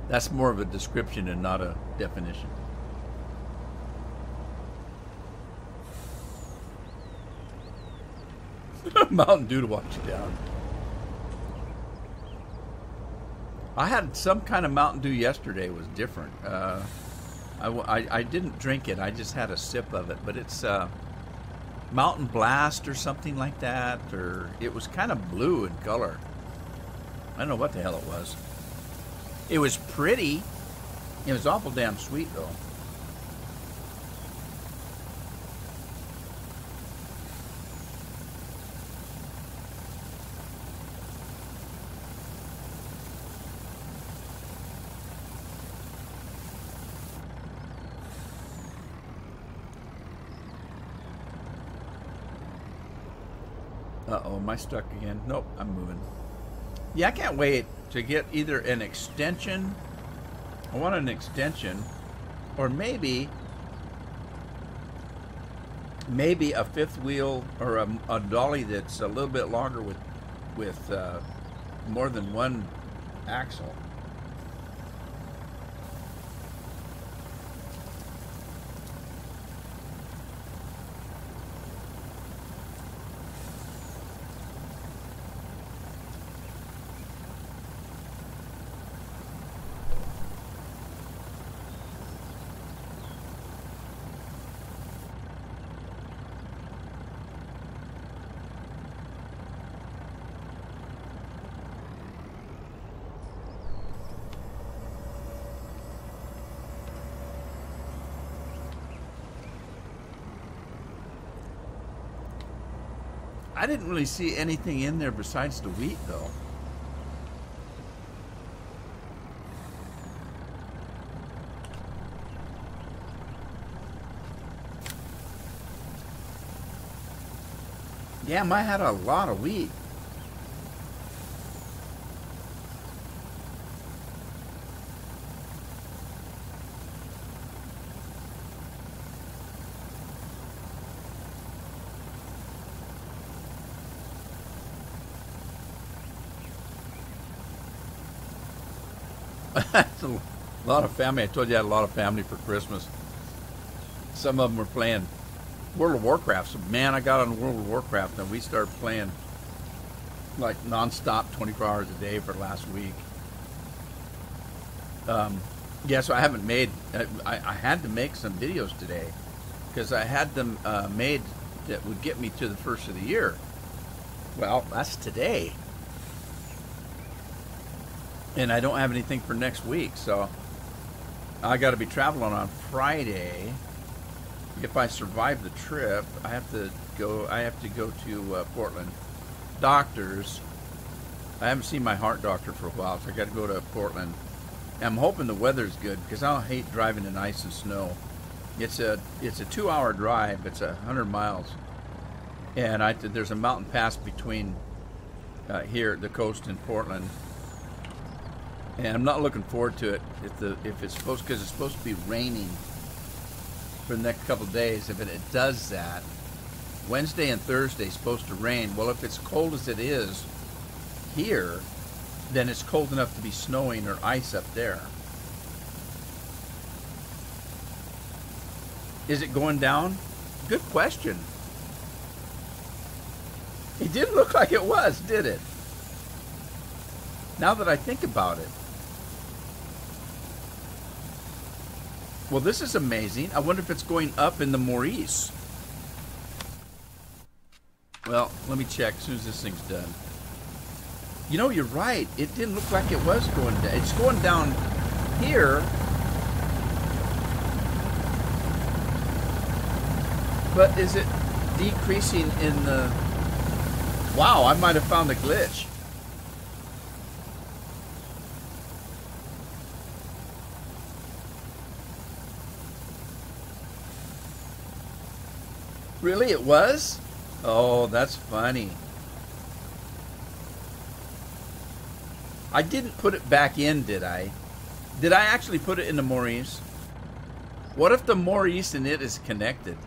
That's more of a description and not a definition. Mountain Dew to watch you down. I had some kind of Mountain Dew yesterday. It was different. I didn't drink it. I just had a sip of it. But it's Mountain Blast or something like that. Or it was kind of blue in color. I don't know what the hell it was. It was pretty. It was awful damn sweet, though. Uh-oh, am I stuck again? Nope, I'm moving. Yeah, I can't wait to get either an extension. I want an extension, or maybe a fifth wheel or a dolly that's a little bit longer with more than one axle. I didn't really see anything in there besides the wheat, though. Yeah, I had a lot of wheat. That's a lot of family. I told you I had a lot of family for Christmas. Some of them were playing World of Warcraft. So, man, I got on World of Warcraft and we started playing like nonstop 24 hours a day for last week. Yeah, so I haven't made... I had to make some videos today because I had them made that would get me to the first of the year. Well, that's today. And I don't have anything for next week, so I got to be traveling on Friday. If I survive the trip, I have to go to Portland. Doctors. I haven't seen my heart doctor for a while, so I got to go to Portland. I'm hoping the weather's good because I don't hate driving in ice and snow. It's a 2-hour drive. It's 100 miles, and there's a mountain pass between here at the coast and Portland. And I'm not looking forward to it if it's supposed, because it's supposed to be raining for the next couple of days. If it does that, Wednesday and Thursday is supposed to rain. Well, if it's cold as it is here, then it's cold enough to be snowing or ice up there. Is it going down? Good question. It didn't look like it was, did it? Now that I think about it. Well, this is amazing. I wonder if it's going up in the Maurice. Well, let me check as soon as this thing's done. You know, you're right. It didn't look like it was going down. It's going down here. But is it decreasing in the... Wow, I might have found a glitch. Really, it was? Oh, that's funny. I didn't put it back in, did I? Did I actually put it in the Maurice? What if the Maurice and it is connected?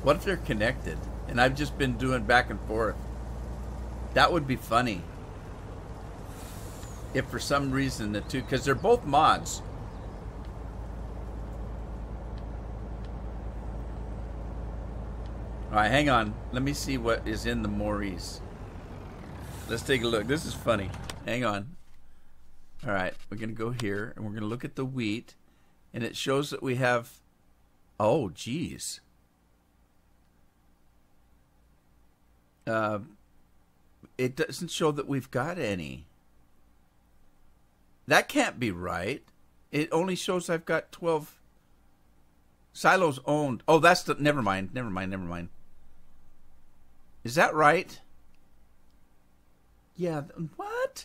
What if they're connected? And I've just been doing back and forth. That would be funny. If for some reason the two, because they're both mods. All right, hang on. Let me see what is in the Maurice. Let's take a look. This is funny. Hang on. All right, we're going to go here, and we're going to look at the wheat, and it shows that we have... Oh, geez. It doesn't show that we've got any. That can't be right. It only shows I've got 12 silos owned. Oh, that's the... Never mind. Never mind. Never mind. Is that right? Yeah. What?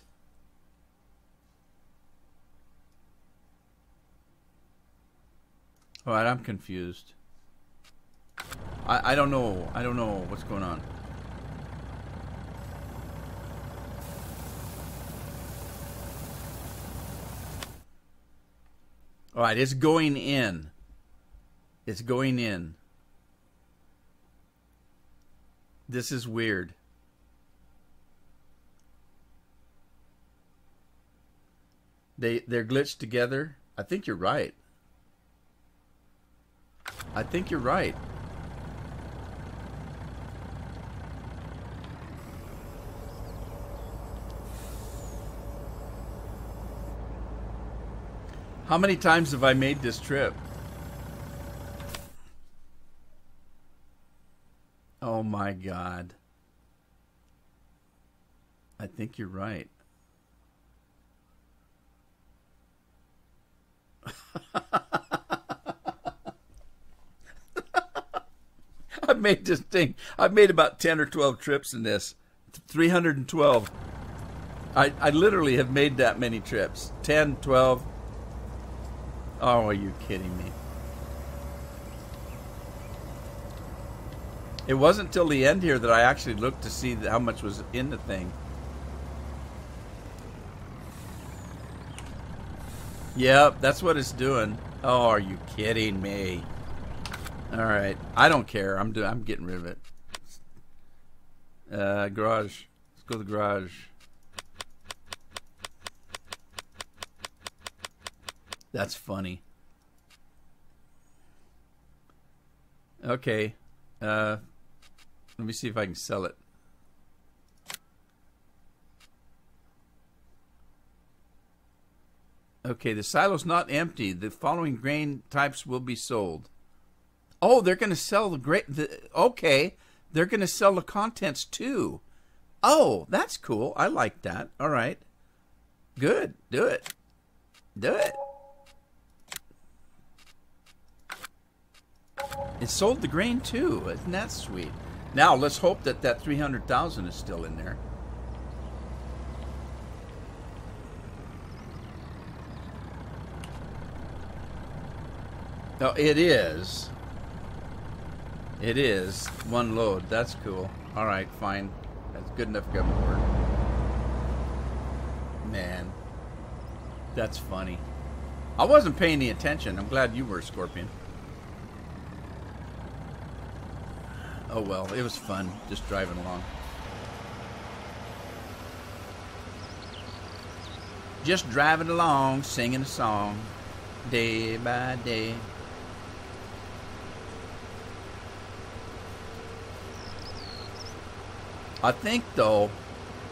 All right, I'm confused. I don't know. I don't know what's going on. All right, it's going in. It's going in. This is weird. They're glitched together. I think you're right. I think you're right. How many times have I made this trip? Oh my God. I think you're right. I've made this thing. I've made about 10 or 12 trips in this. 312. I literally have made that many trips. 10, 12. Oh, are you kidding me? It wasn't till the end here that I actually looked to see how much was in the thing. Yep, that's what it's doing. Oh, are you kidding me? All right, I don't care. I'm getting rid of it. Garage. Let's go to the garage. That's funny. Okay. Let me see if I can sell it. Okay, the silo's not empty. The following grain types will be sold. Oh, they're going to sell the grain. Okay, they're going to sell the contents too. Oh, that's cool. I like that. All right. Good. Do it. Do it. It sold the grain too. Isn't that sweet? Now, let's hope that that 300,000 is still in there. Oh, it is. It is. One load. That's cool. All right, fine. That's good enough government work. Man. That's funny. I wasn't paying any attention. I'm glad you were, Scorpion. Oh well, it was fun just driving along. Just driving along, singing a song, day by day. I think, though,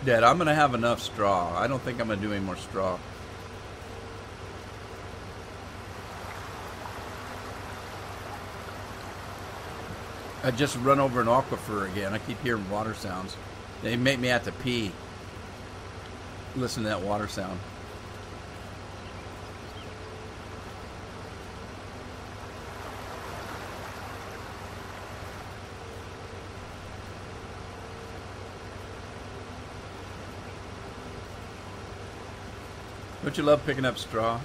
that I'm going to have enough straw. I don't think I'm going to do any more straw. I just run over an aquifer again. I keep hearing water sounds. They make me have to pee. Listen to that water sound. Don't you love picking up straw?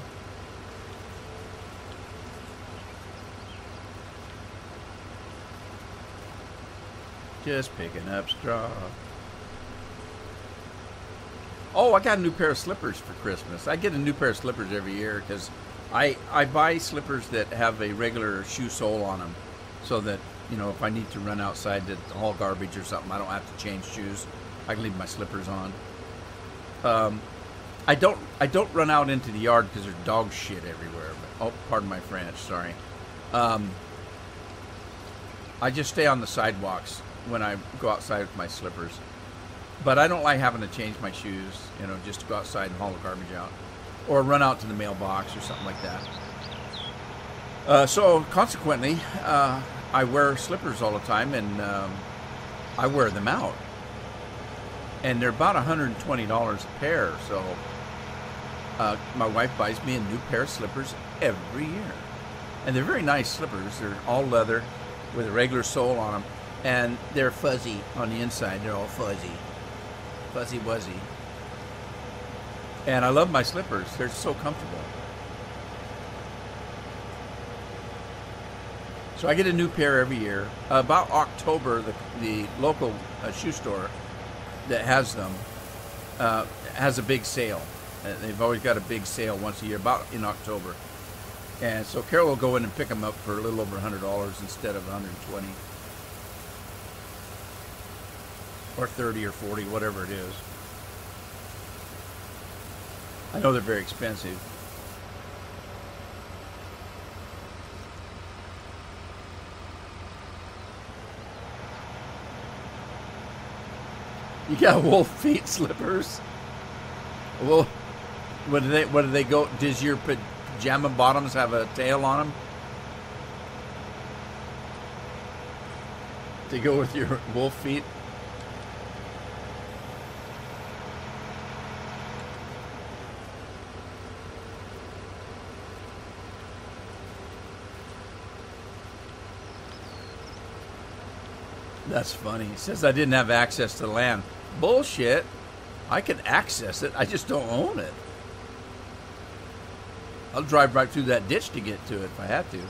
Just picking up straw. Oh, I got a new pair of slippers for Christmas. I get a new pair of slippers every year because I buy slippers that have a regular shoe sole on them, so that, you know, if I need to run outside to haul garbage or something, I don't have to change shoes. I can leave my slippers on. I don't run out into the yard because there's dog shit everywhere. But, oh, pardon my French, sorry. I just stay on the sidewalks when I go outside with my slippers. But I don't like having to change my shoes, you know, just to go outside and haul the garbage out. Or run out to the mailbox or something like that. So consequently, I wear slippers all the time, and I wear them out. And they're about $120 a pair, so my wife buys me a new pair of slippers every year. And they're very nice slippers. They're all leather with a regular sole on them. And they're fuzzy on the inside. They're all fuzzy. Fuzzy wuzzy. And I love my slippers. They're so comfortable. So I get a new pair every year. About October, the local shoe store that has them has a big sale. They've always got a big sale once a year, about in October. And so Carol will go in and pick them up for a little over $100 instead of $120. Or 30 or 40, whatever it is. I know they're very expensive. You got wolf feet slippers? Well, what do they go? Does your pajama bottoms have a tail on them? To go with your wolf feet? That's funny. It says I didn't have access to the land. Bullshit. I can access it. I just don't own it. I'll drive right through that ditch to get to it if I have to.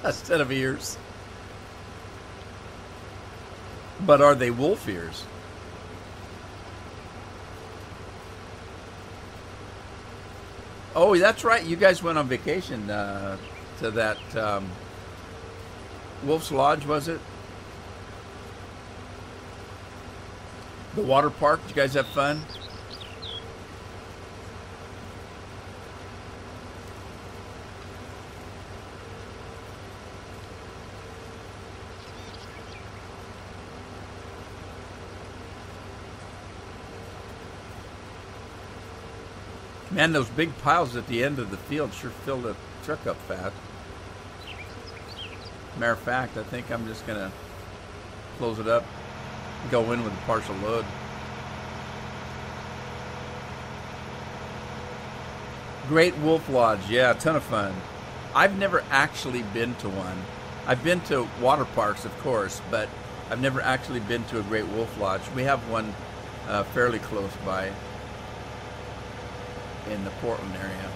Instead of ears. But are they wolf ears? Oh, that's right. You guys went on vacation to that Wolf's Lodge, was it? The water park. Did you guys have fun? Man, those big piles at the end of the field sure filled the truck up fast. Matter of fact, I think I'm just going to close it up, go in with a partial load. Great Wolf Lodge. Yeah, a ton of fun. I've never actually been to one. I've been to water parks, of course, but I've never actually been to a Great Wolf Lodge. We have one fairly close by in the Portland area.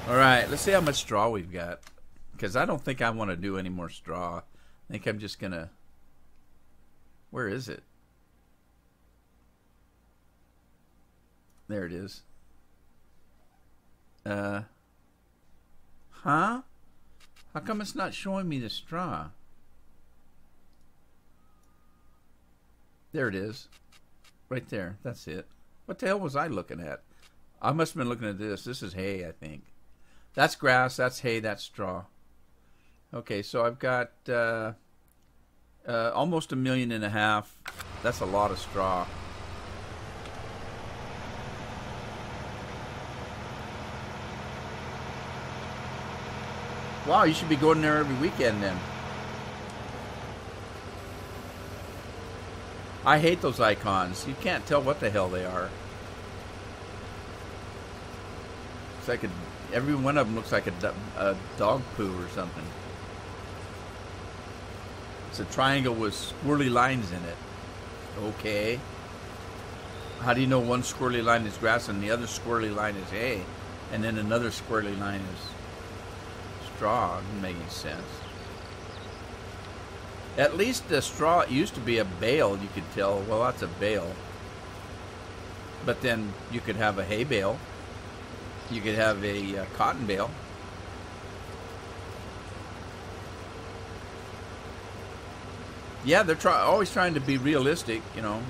All right, let's see how much straw we've got, because I don't think I want to do any more straw. I think I'm just gonna, where is it? There it is. Huh? How come it's not showing me the straw? There it is. Right there. That's it. What the hell was I looking at? I must have been looking at this. This is hay, I think. That's grass. That's hay. That's straw. Okay, so I've got almost 1.5 million. That's a lot of straw. Wow, you should be going there every weekend then. I hate those icons. You can't tell what the hell they are. It's like every one of them looks like a dog poo or something. It's a triangle with squirrely lines in it. Okay. How do you know one squirrely line is grass and the other squirrely line is hay? And then another squirrely line is straw? Doesn't make any sense. At least the straw, it used to be a bale, you could tell. Well, that's a bale. But then you could have a hay bale. You could have a cotton bale. Yeah, they're always trying to be realistic, you know.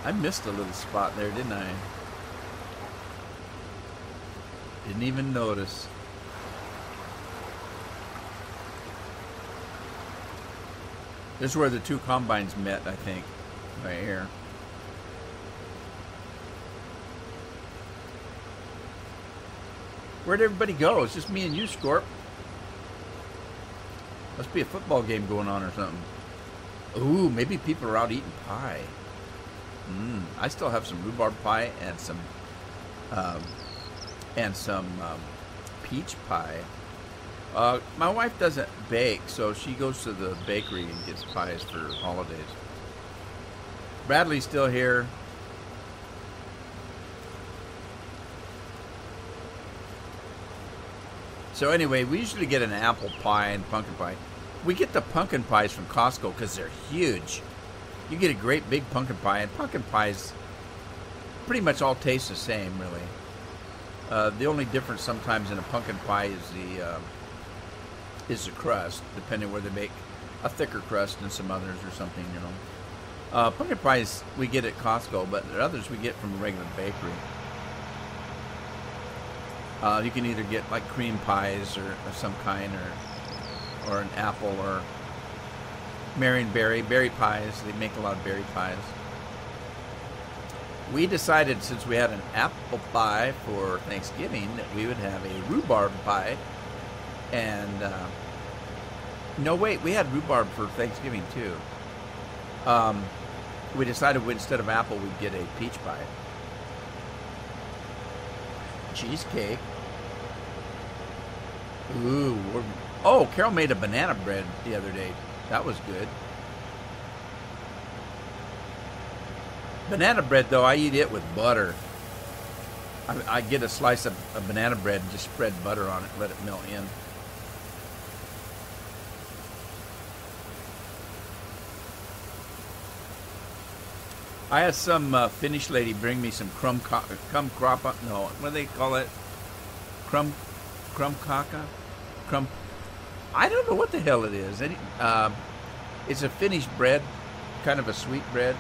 I missed a little spot there, didn't I? Didn't even notice. This is where the two combines met, I think. Right here. Where'd everybody go? It's just me and you, Scorp. Must be a football game going on or something. Ooh, maybe people are out eating pie. I still have some rhubarb pie and some peach pie. My wife doesn't bake, so she goes to the bakery and gets pies for holidays. Bradley's still here. So anyway, we usually get an apple pie and pumpkin pie. We get the pumpkin pies from Costco because they're huge. You get a great big pumpkin pie, and pumpkin pies pretty much all taste the same, really. The only difference sometimes in a pumpkin pie is the crust, depending where they make a thicker crust than some others or something, you know. Pumpkin pies we get at Costco, but the others we get from a regular bakery. You can either get like cream pies or some kind, or an apple, or Marion berry pies. They make a lot of berry pies. We decided, since we had an apple pie for Thanksgiving, that we would have a rhubarb pie. And no, wait, we had rhubarb for Thanksgiving too. We decided instead of apple, we'd get a peach pie. Cheesecake. Ooh. Oh, Carol made a banana bread the other day. That was good. Banana bread, though, I eat it with butter. I get a slice of banana bread and just spread butter on it, let it melt in. I had some Finnish lady bring me some crumb crop. No, what do they call it? Crumb kaka? I don't know what the hell it is. It's a Finnish bread, kind of a sweet bread.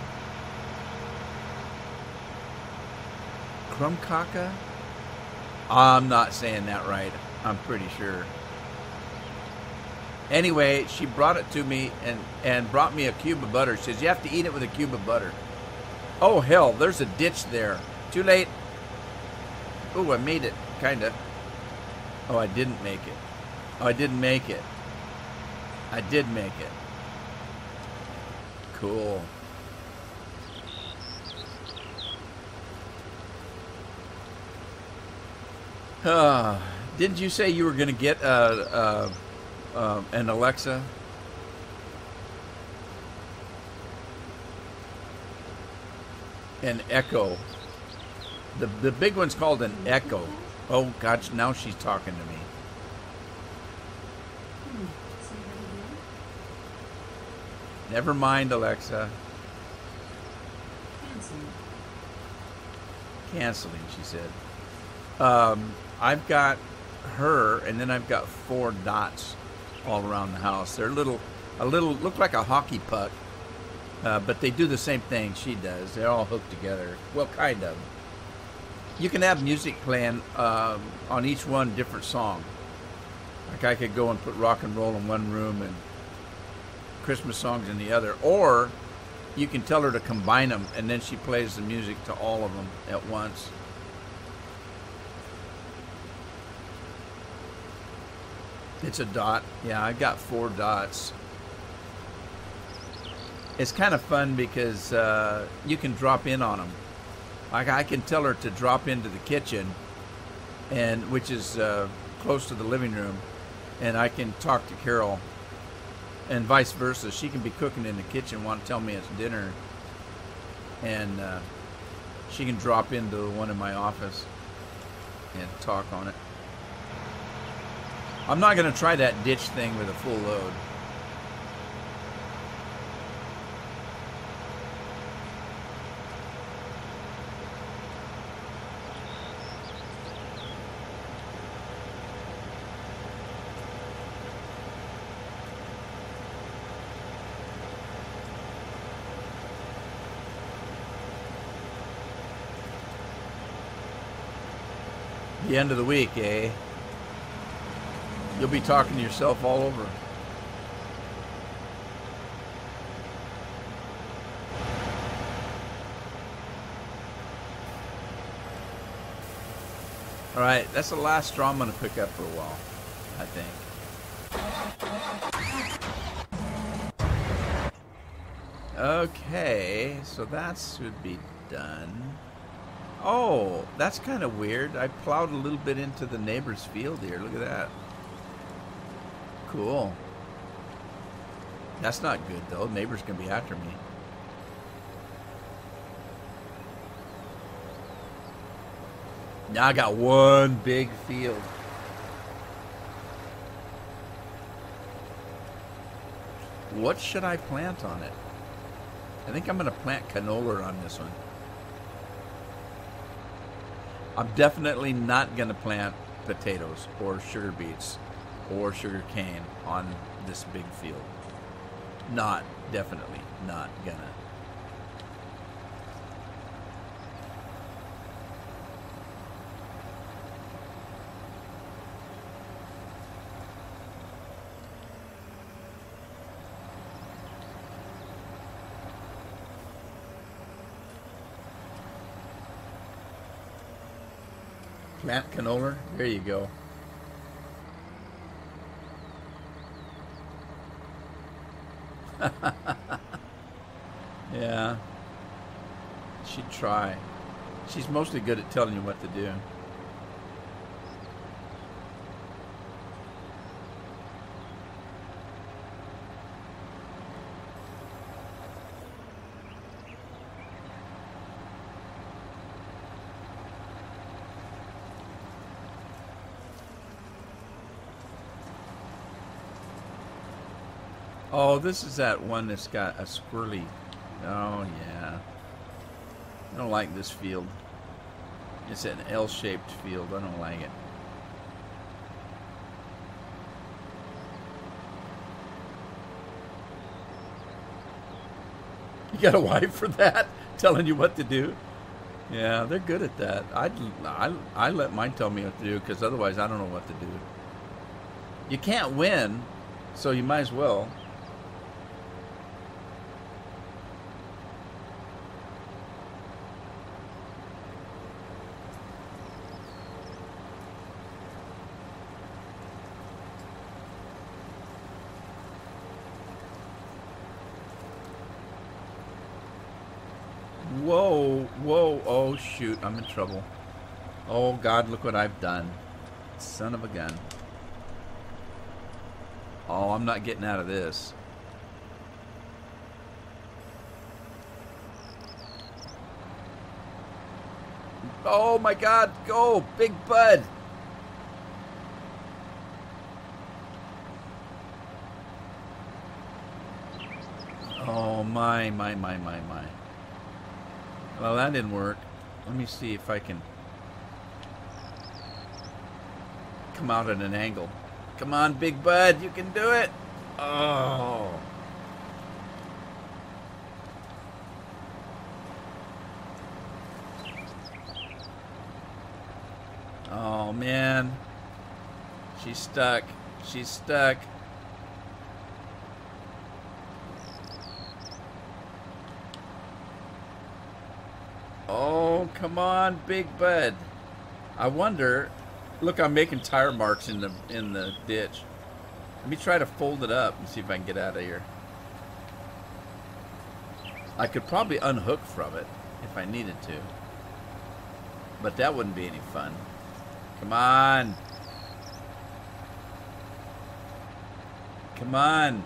Crumb kaka? I'm not saying that right. I'm pretty sure. Anyway, she brought it to me and brought me a cube of butter. She says, you have to eat it with a cube of butter. Oh, hell, there's a ditch there. Too late. Oh, I made it, kind of. Oh, I didn't make it. Oh, I didn't make it. I did make it. Cool. Didn't you say you were going to get an Alexa? An Echo. The big one's called an Echo. Oh, gosh, now she's talking to me. Never mind, Alexa. Canceling, she said. I've got her, and then I've got 4 dots all around the house. They're look like a hockey puck, but they do the same thing she does. They're all hooked together. Well, kind of. You can have music playing on each one, different song. Like I could go and put rock and roll in one room and Christmas songs in the other, or you can tell her to combine them, and then she plays the music to all of them at once. It's a dot. Yeah, I've got 4 dots. It's kind of fun because you can drop in on them. Like I can tell her to drop into the kitchen, and which is close to the living room, and I can talk to Carol, and vice versa. She can be cooking in the kitchen, want to tell me it's dinner, and she can drop into the one in my office and talk on it. I'm not going to try that ditch thing with a full load. The end of the week, eh? You'll be talking to yourself all over. All right, that's the last straw I'm going to pick up for a while, I think. Okay, so that should be done. Oh, that's kind of weird. I plowed a little bit into the neighbor's field here. Look at that. Cool. That's not good, though. Neighbor's going to be after me. Now I got one big field. What should I plant on it? I think I'm going to plant canola on this one. I'm definitely not going to plant potatoes or sugar beets or sugar cane on this big field. Definitely not gonna. Plant canola, there you go. Yeah, she'd try. She's mostly good at telling you what to do. Oh, this is that one that's got a squirrely. Oh, yeah. I don't like this field. It's an L-shaped field. I don't like it. You got a wife for that? Telling you what to do? Yeah, they're good at that. I let mine tell me what to do, because otherwise I don't know what to do. You can't win, so you might as well. Whoa, whoa, oh shoot, I'm in trouble. Oh God, look what I've done. Son of a gun. Oh, I'm not getting out of this. Oh my God, go, Big Bud. Oh my. Well, that didn't work. Let me see if I can come out at an angle. Come on, Big Bud, you can do it. Oh. Oh, man. She's stuck. She's stuck. Oh, come on, Big Bud. I wonder. Look, I'm making tire marks in the ditch. Let me try to fold it up and see if I can get out of here. I could probably unhook from it if I needed to. But that wouldn't be any fun. Come on. Come on.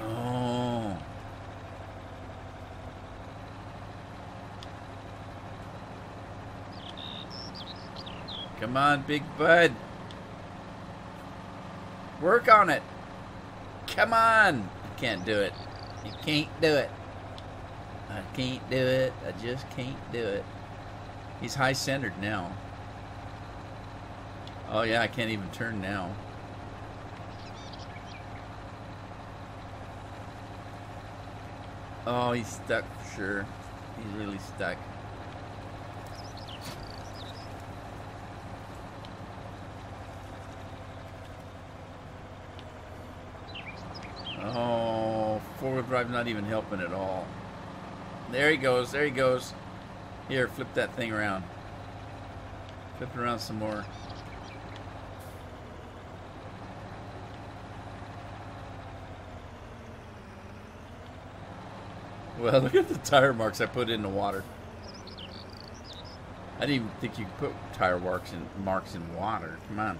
Oh. Come on, Big Bud. Work on it. Come on. You can't do it. You can't do it. I can't do it. I just can't do it. He's high-centered now. Oh, yeah, I can't even turn now. Oh, he's stuck for sure. He's really stuck. Oh, four-wheel drive not even helping at all. There he goes. There he goes. Here, flip that thing around. Flip it around some more. Well, look at the tire marks I put in the water. I didn't even think you could put tire marks in water. Come on.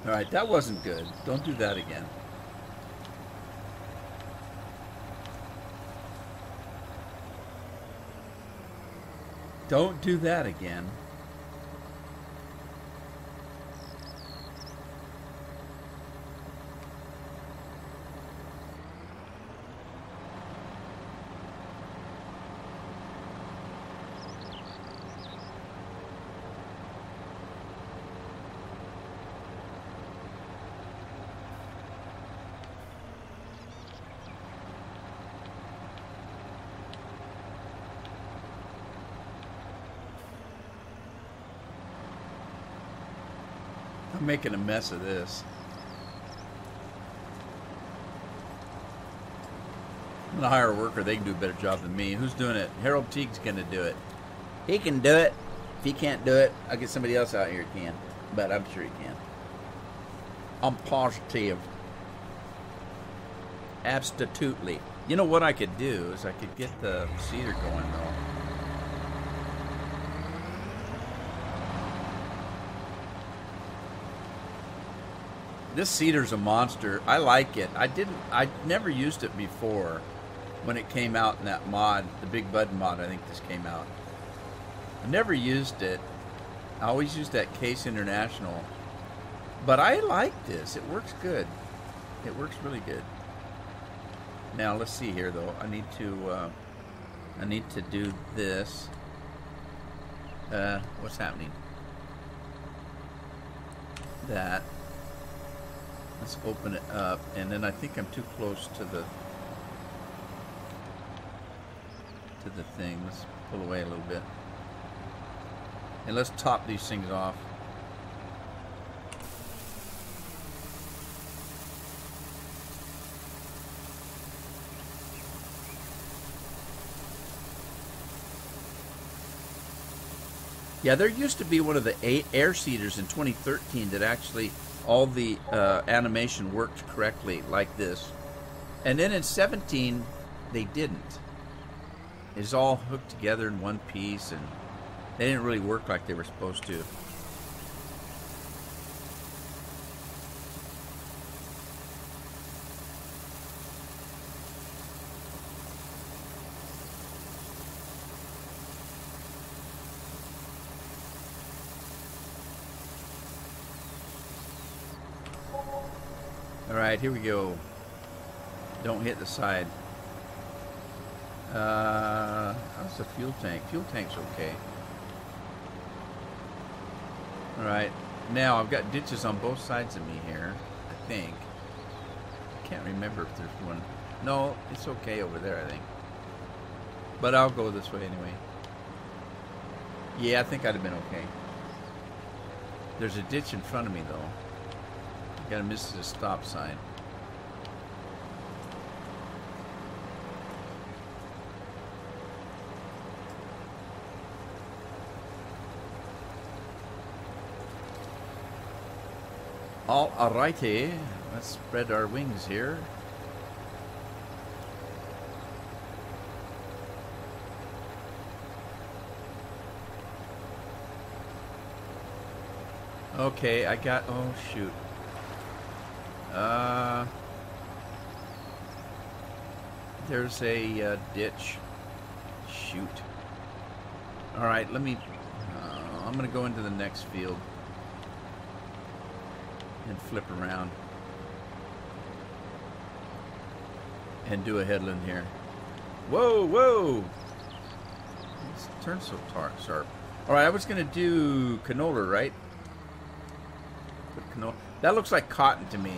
All right, that wasn't good. Don't do that again. Don't do that again. I'm making a mess of this. I'm gonna hire a worker. They can do a better job than me. Who's doing it? Harold Teague's gonna do it. He can do it. If he can't do it, I'll get somebody else out here who can. But I'm sure he can. I'm positive. Absolutely. You know what I could do is I could get the seeder going though. This seeder's a monster. I like it. I never used it before when it came out in that mod, the Big Bud mod. I think this came out. I never used it. I always used that Case International. But I like this. It works good. It works really good. Now let's see here though. I need to do this. What's happening? That. Let's open it up, and then I think I'm too close to the thing. Let's pull away a little bit. And let's top these things off. Yeah, there used to be one of the air seeders in 2013 that actually all the animation worked correctly like this. And then in 17, they didn't. It's all hooked together in one piece, and they didn't really work like they were supposed to. Alright, here we go. Don't hit the side. How's the fuel tank? Fuel tank's okay. Alright, now I've got ditches on both sides of me here, I think. I can't remember if there's one. No, it's okay over there, I think. But I'll go this way anyway. Yeah, I think I'd have been okay. There's a ditch in front of me, though. Gotta miss the stop sign. Alrighty, let's spread our wings here. Okay, I got, oh shoot. There's a ditch. Shoot. Alright, let me, I'm gonna go into the next field. And flip around. And do a headland here. Whoa, whoa! This turns so sharp. Alright, I was gonna do canola, right? Put canola. That looks like cotton to me.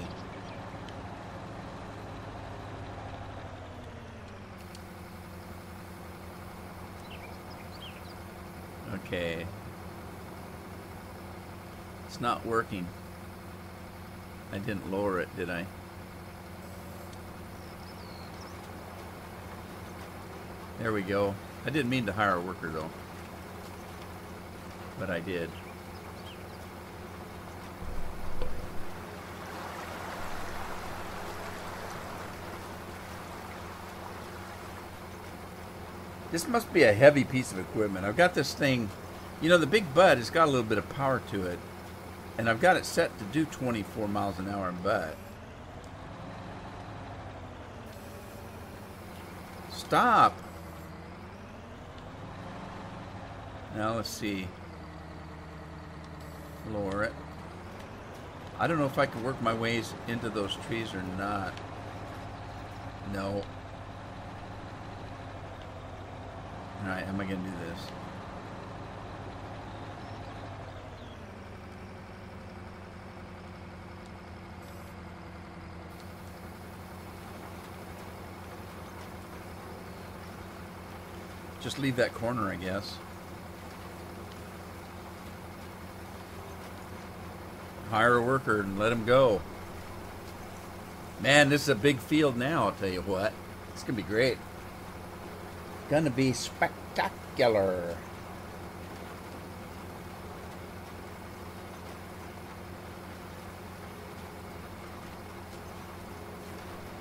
Okay. It's not working. I didn't lower it, did I? There we go. I didn't mean to hire a worker, though. But I did. This must be a heavy piece of equipment. I've got this thing, you know, the big bud has got a little bit of power to it. And I've got it set to do 24 miles an hour, but stop. Now let's see. Lower it. I don't know if I can work my ways into those trees or not. No. Alright, how am I going to do this? Just leave that corner, I guess. Hire a worker and let him go. Man, this is a big field now, I'll tell you what. It's going to be great. Gonna be spectacular.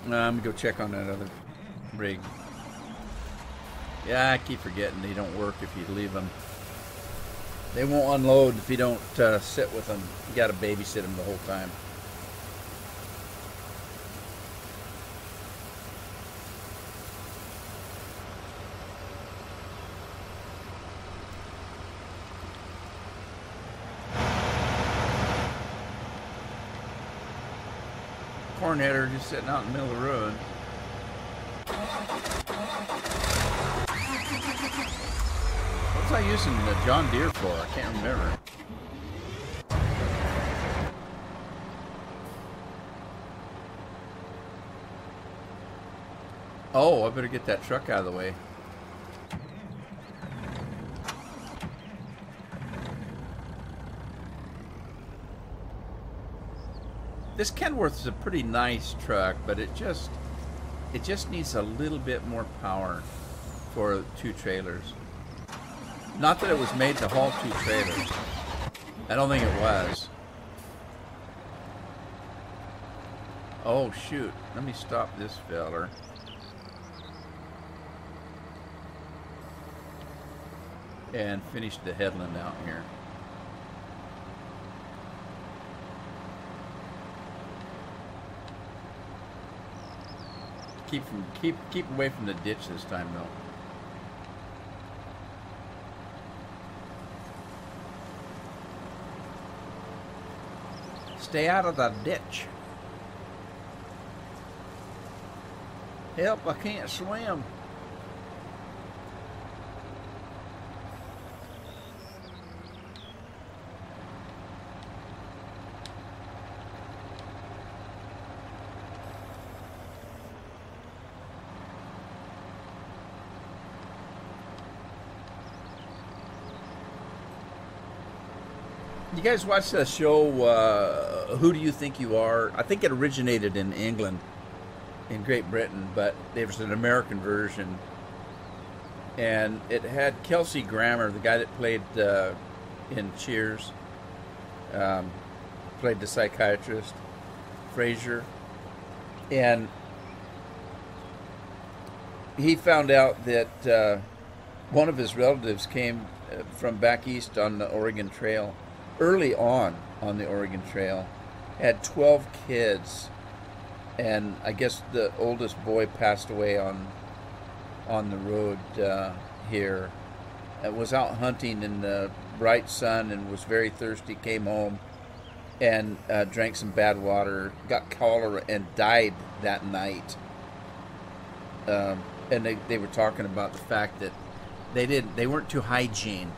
I'm gonna go check on that other rig. Yeah, I keep forgetting they don't work if you leave them. They won't unload if you don't sit with them. You gotta babysit them the whole time. Corn header just sitting out in the middle of the road. What's I using the John Deere for? I can't remember. Oh, I better get that truck out of the way. This Kenworth is a pretty nice truck, but it just needs a little bit more power for 2 trailers. Not that it was made to haul 2 trailers. I don't think it was. Oh shoot, let me stop this feller. And finish the headland out here. Keep away from the ditch this time, though. Stay out of the ditch. Help, I can't swim. You guys watch the show, Who Do You Think You Are? I think it originated in England, in Great Britain, but there was an American version. And it had Kelsey Grammer, the guy that played in Cheers, played the psychiatrist, Frasier. And he found out that one of his relatives came from back east on the Oregon Trail, early on the Oregon Trail, had 12 kids, and I guess the oldest boy passed away on the road here. Was out hunting in the bright sun and was very thirsty, came home and drank some bad water, got cholera, and died that night. And they were talking about the fact that they weren't too hygiene.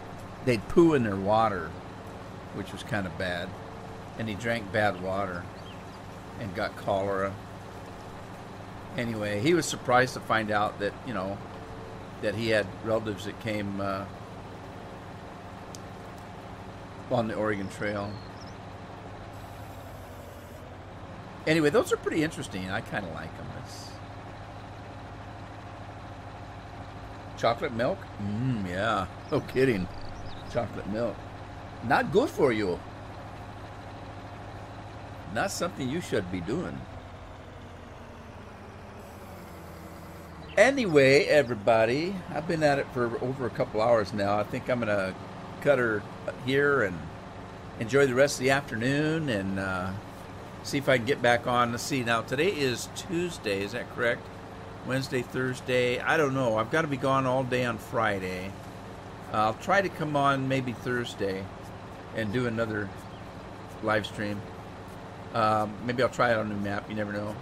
They'd poo in their water, which was kind of bad, and he drank bad water and got cholera. Anyway, he was surprised to find out that, you know, that he had relatives that came on the Oregon Trail. Anyway, those are pretty interesting. I kind of like them. It's chocolate milk? Yeah. No kidding. Chocolate milk. Not good for you. Not something you should be doing. Anyway, everybody, I've been at it for over a couple hours now. I think I'm going to cut her here and enjoy the rest of the afternoon and see if I can get back on. Let's see. Now, today is Tuesday. Is that correct? Wednesday, Thursday. I don't know. I've got to be gone all day on Friday. I'll try to come on maybe Thursday and do another live stream. Maybe I'll try it on a new map. You never know.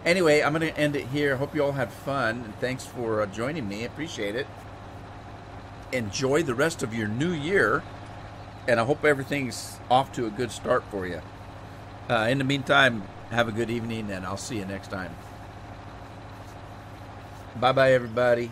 Anyway, I'm going to end it here. Hope you all had fun, and thanks for joining me. I appreciate it. Enjoy the rest of your new year, and I hope everything's off to a good start for you. In the meantime, have a good evening, and I'll see you next time. Bye-bye, everybody.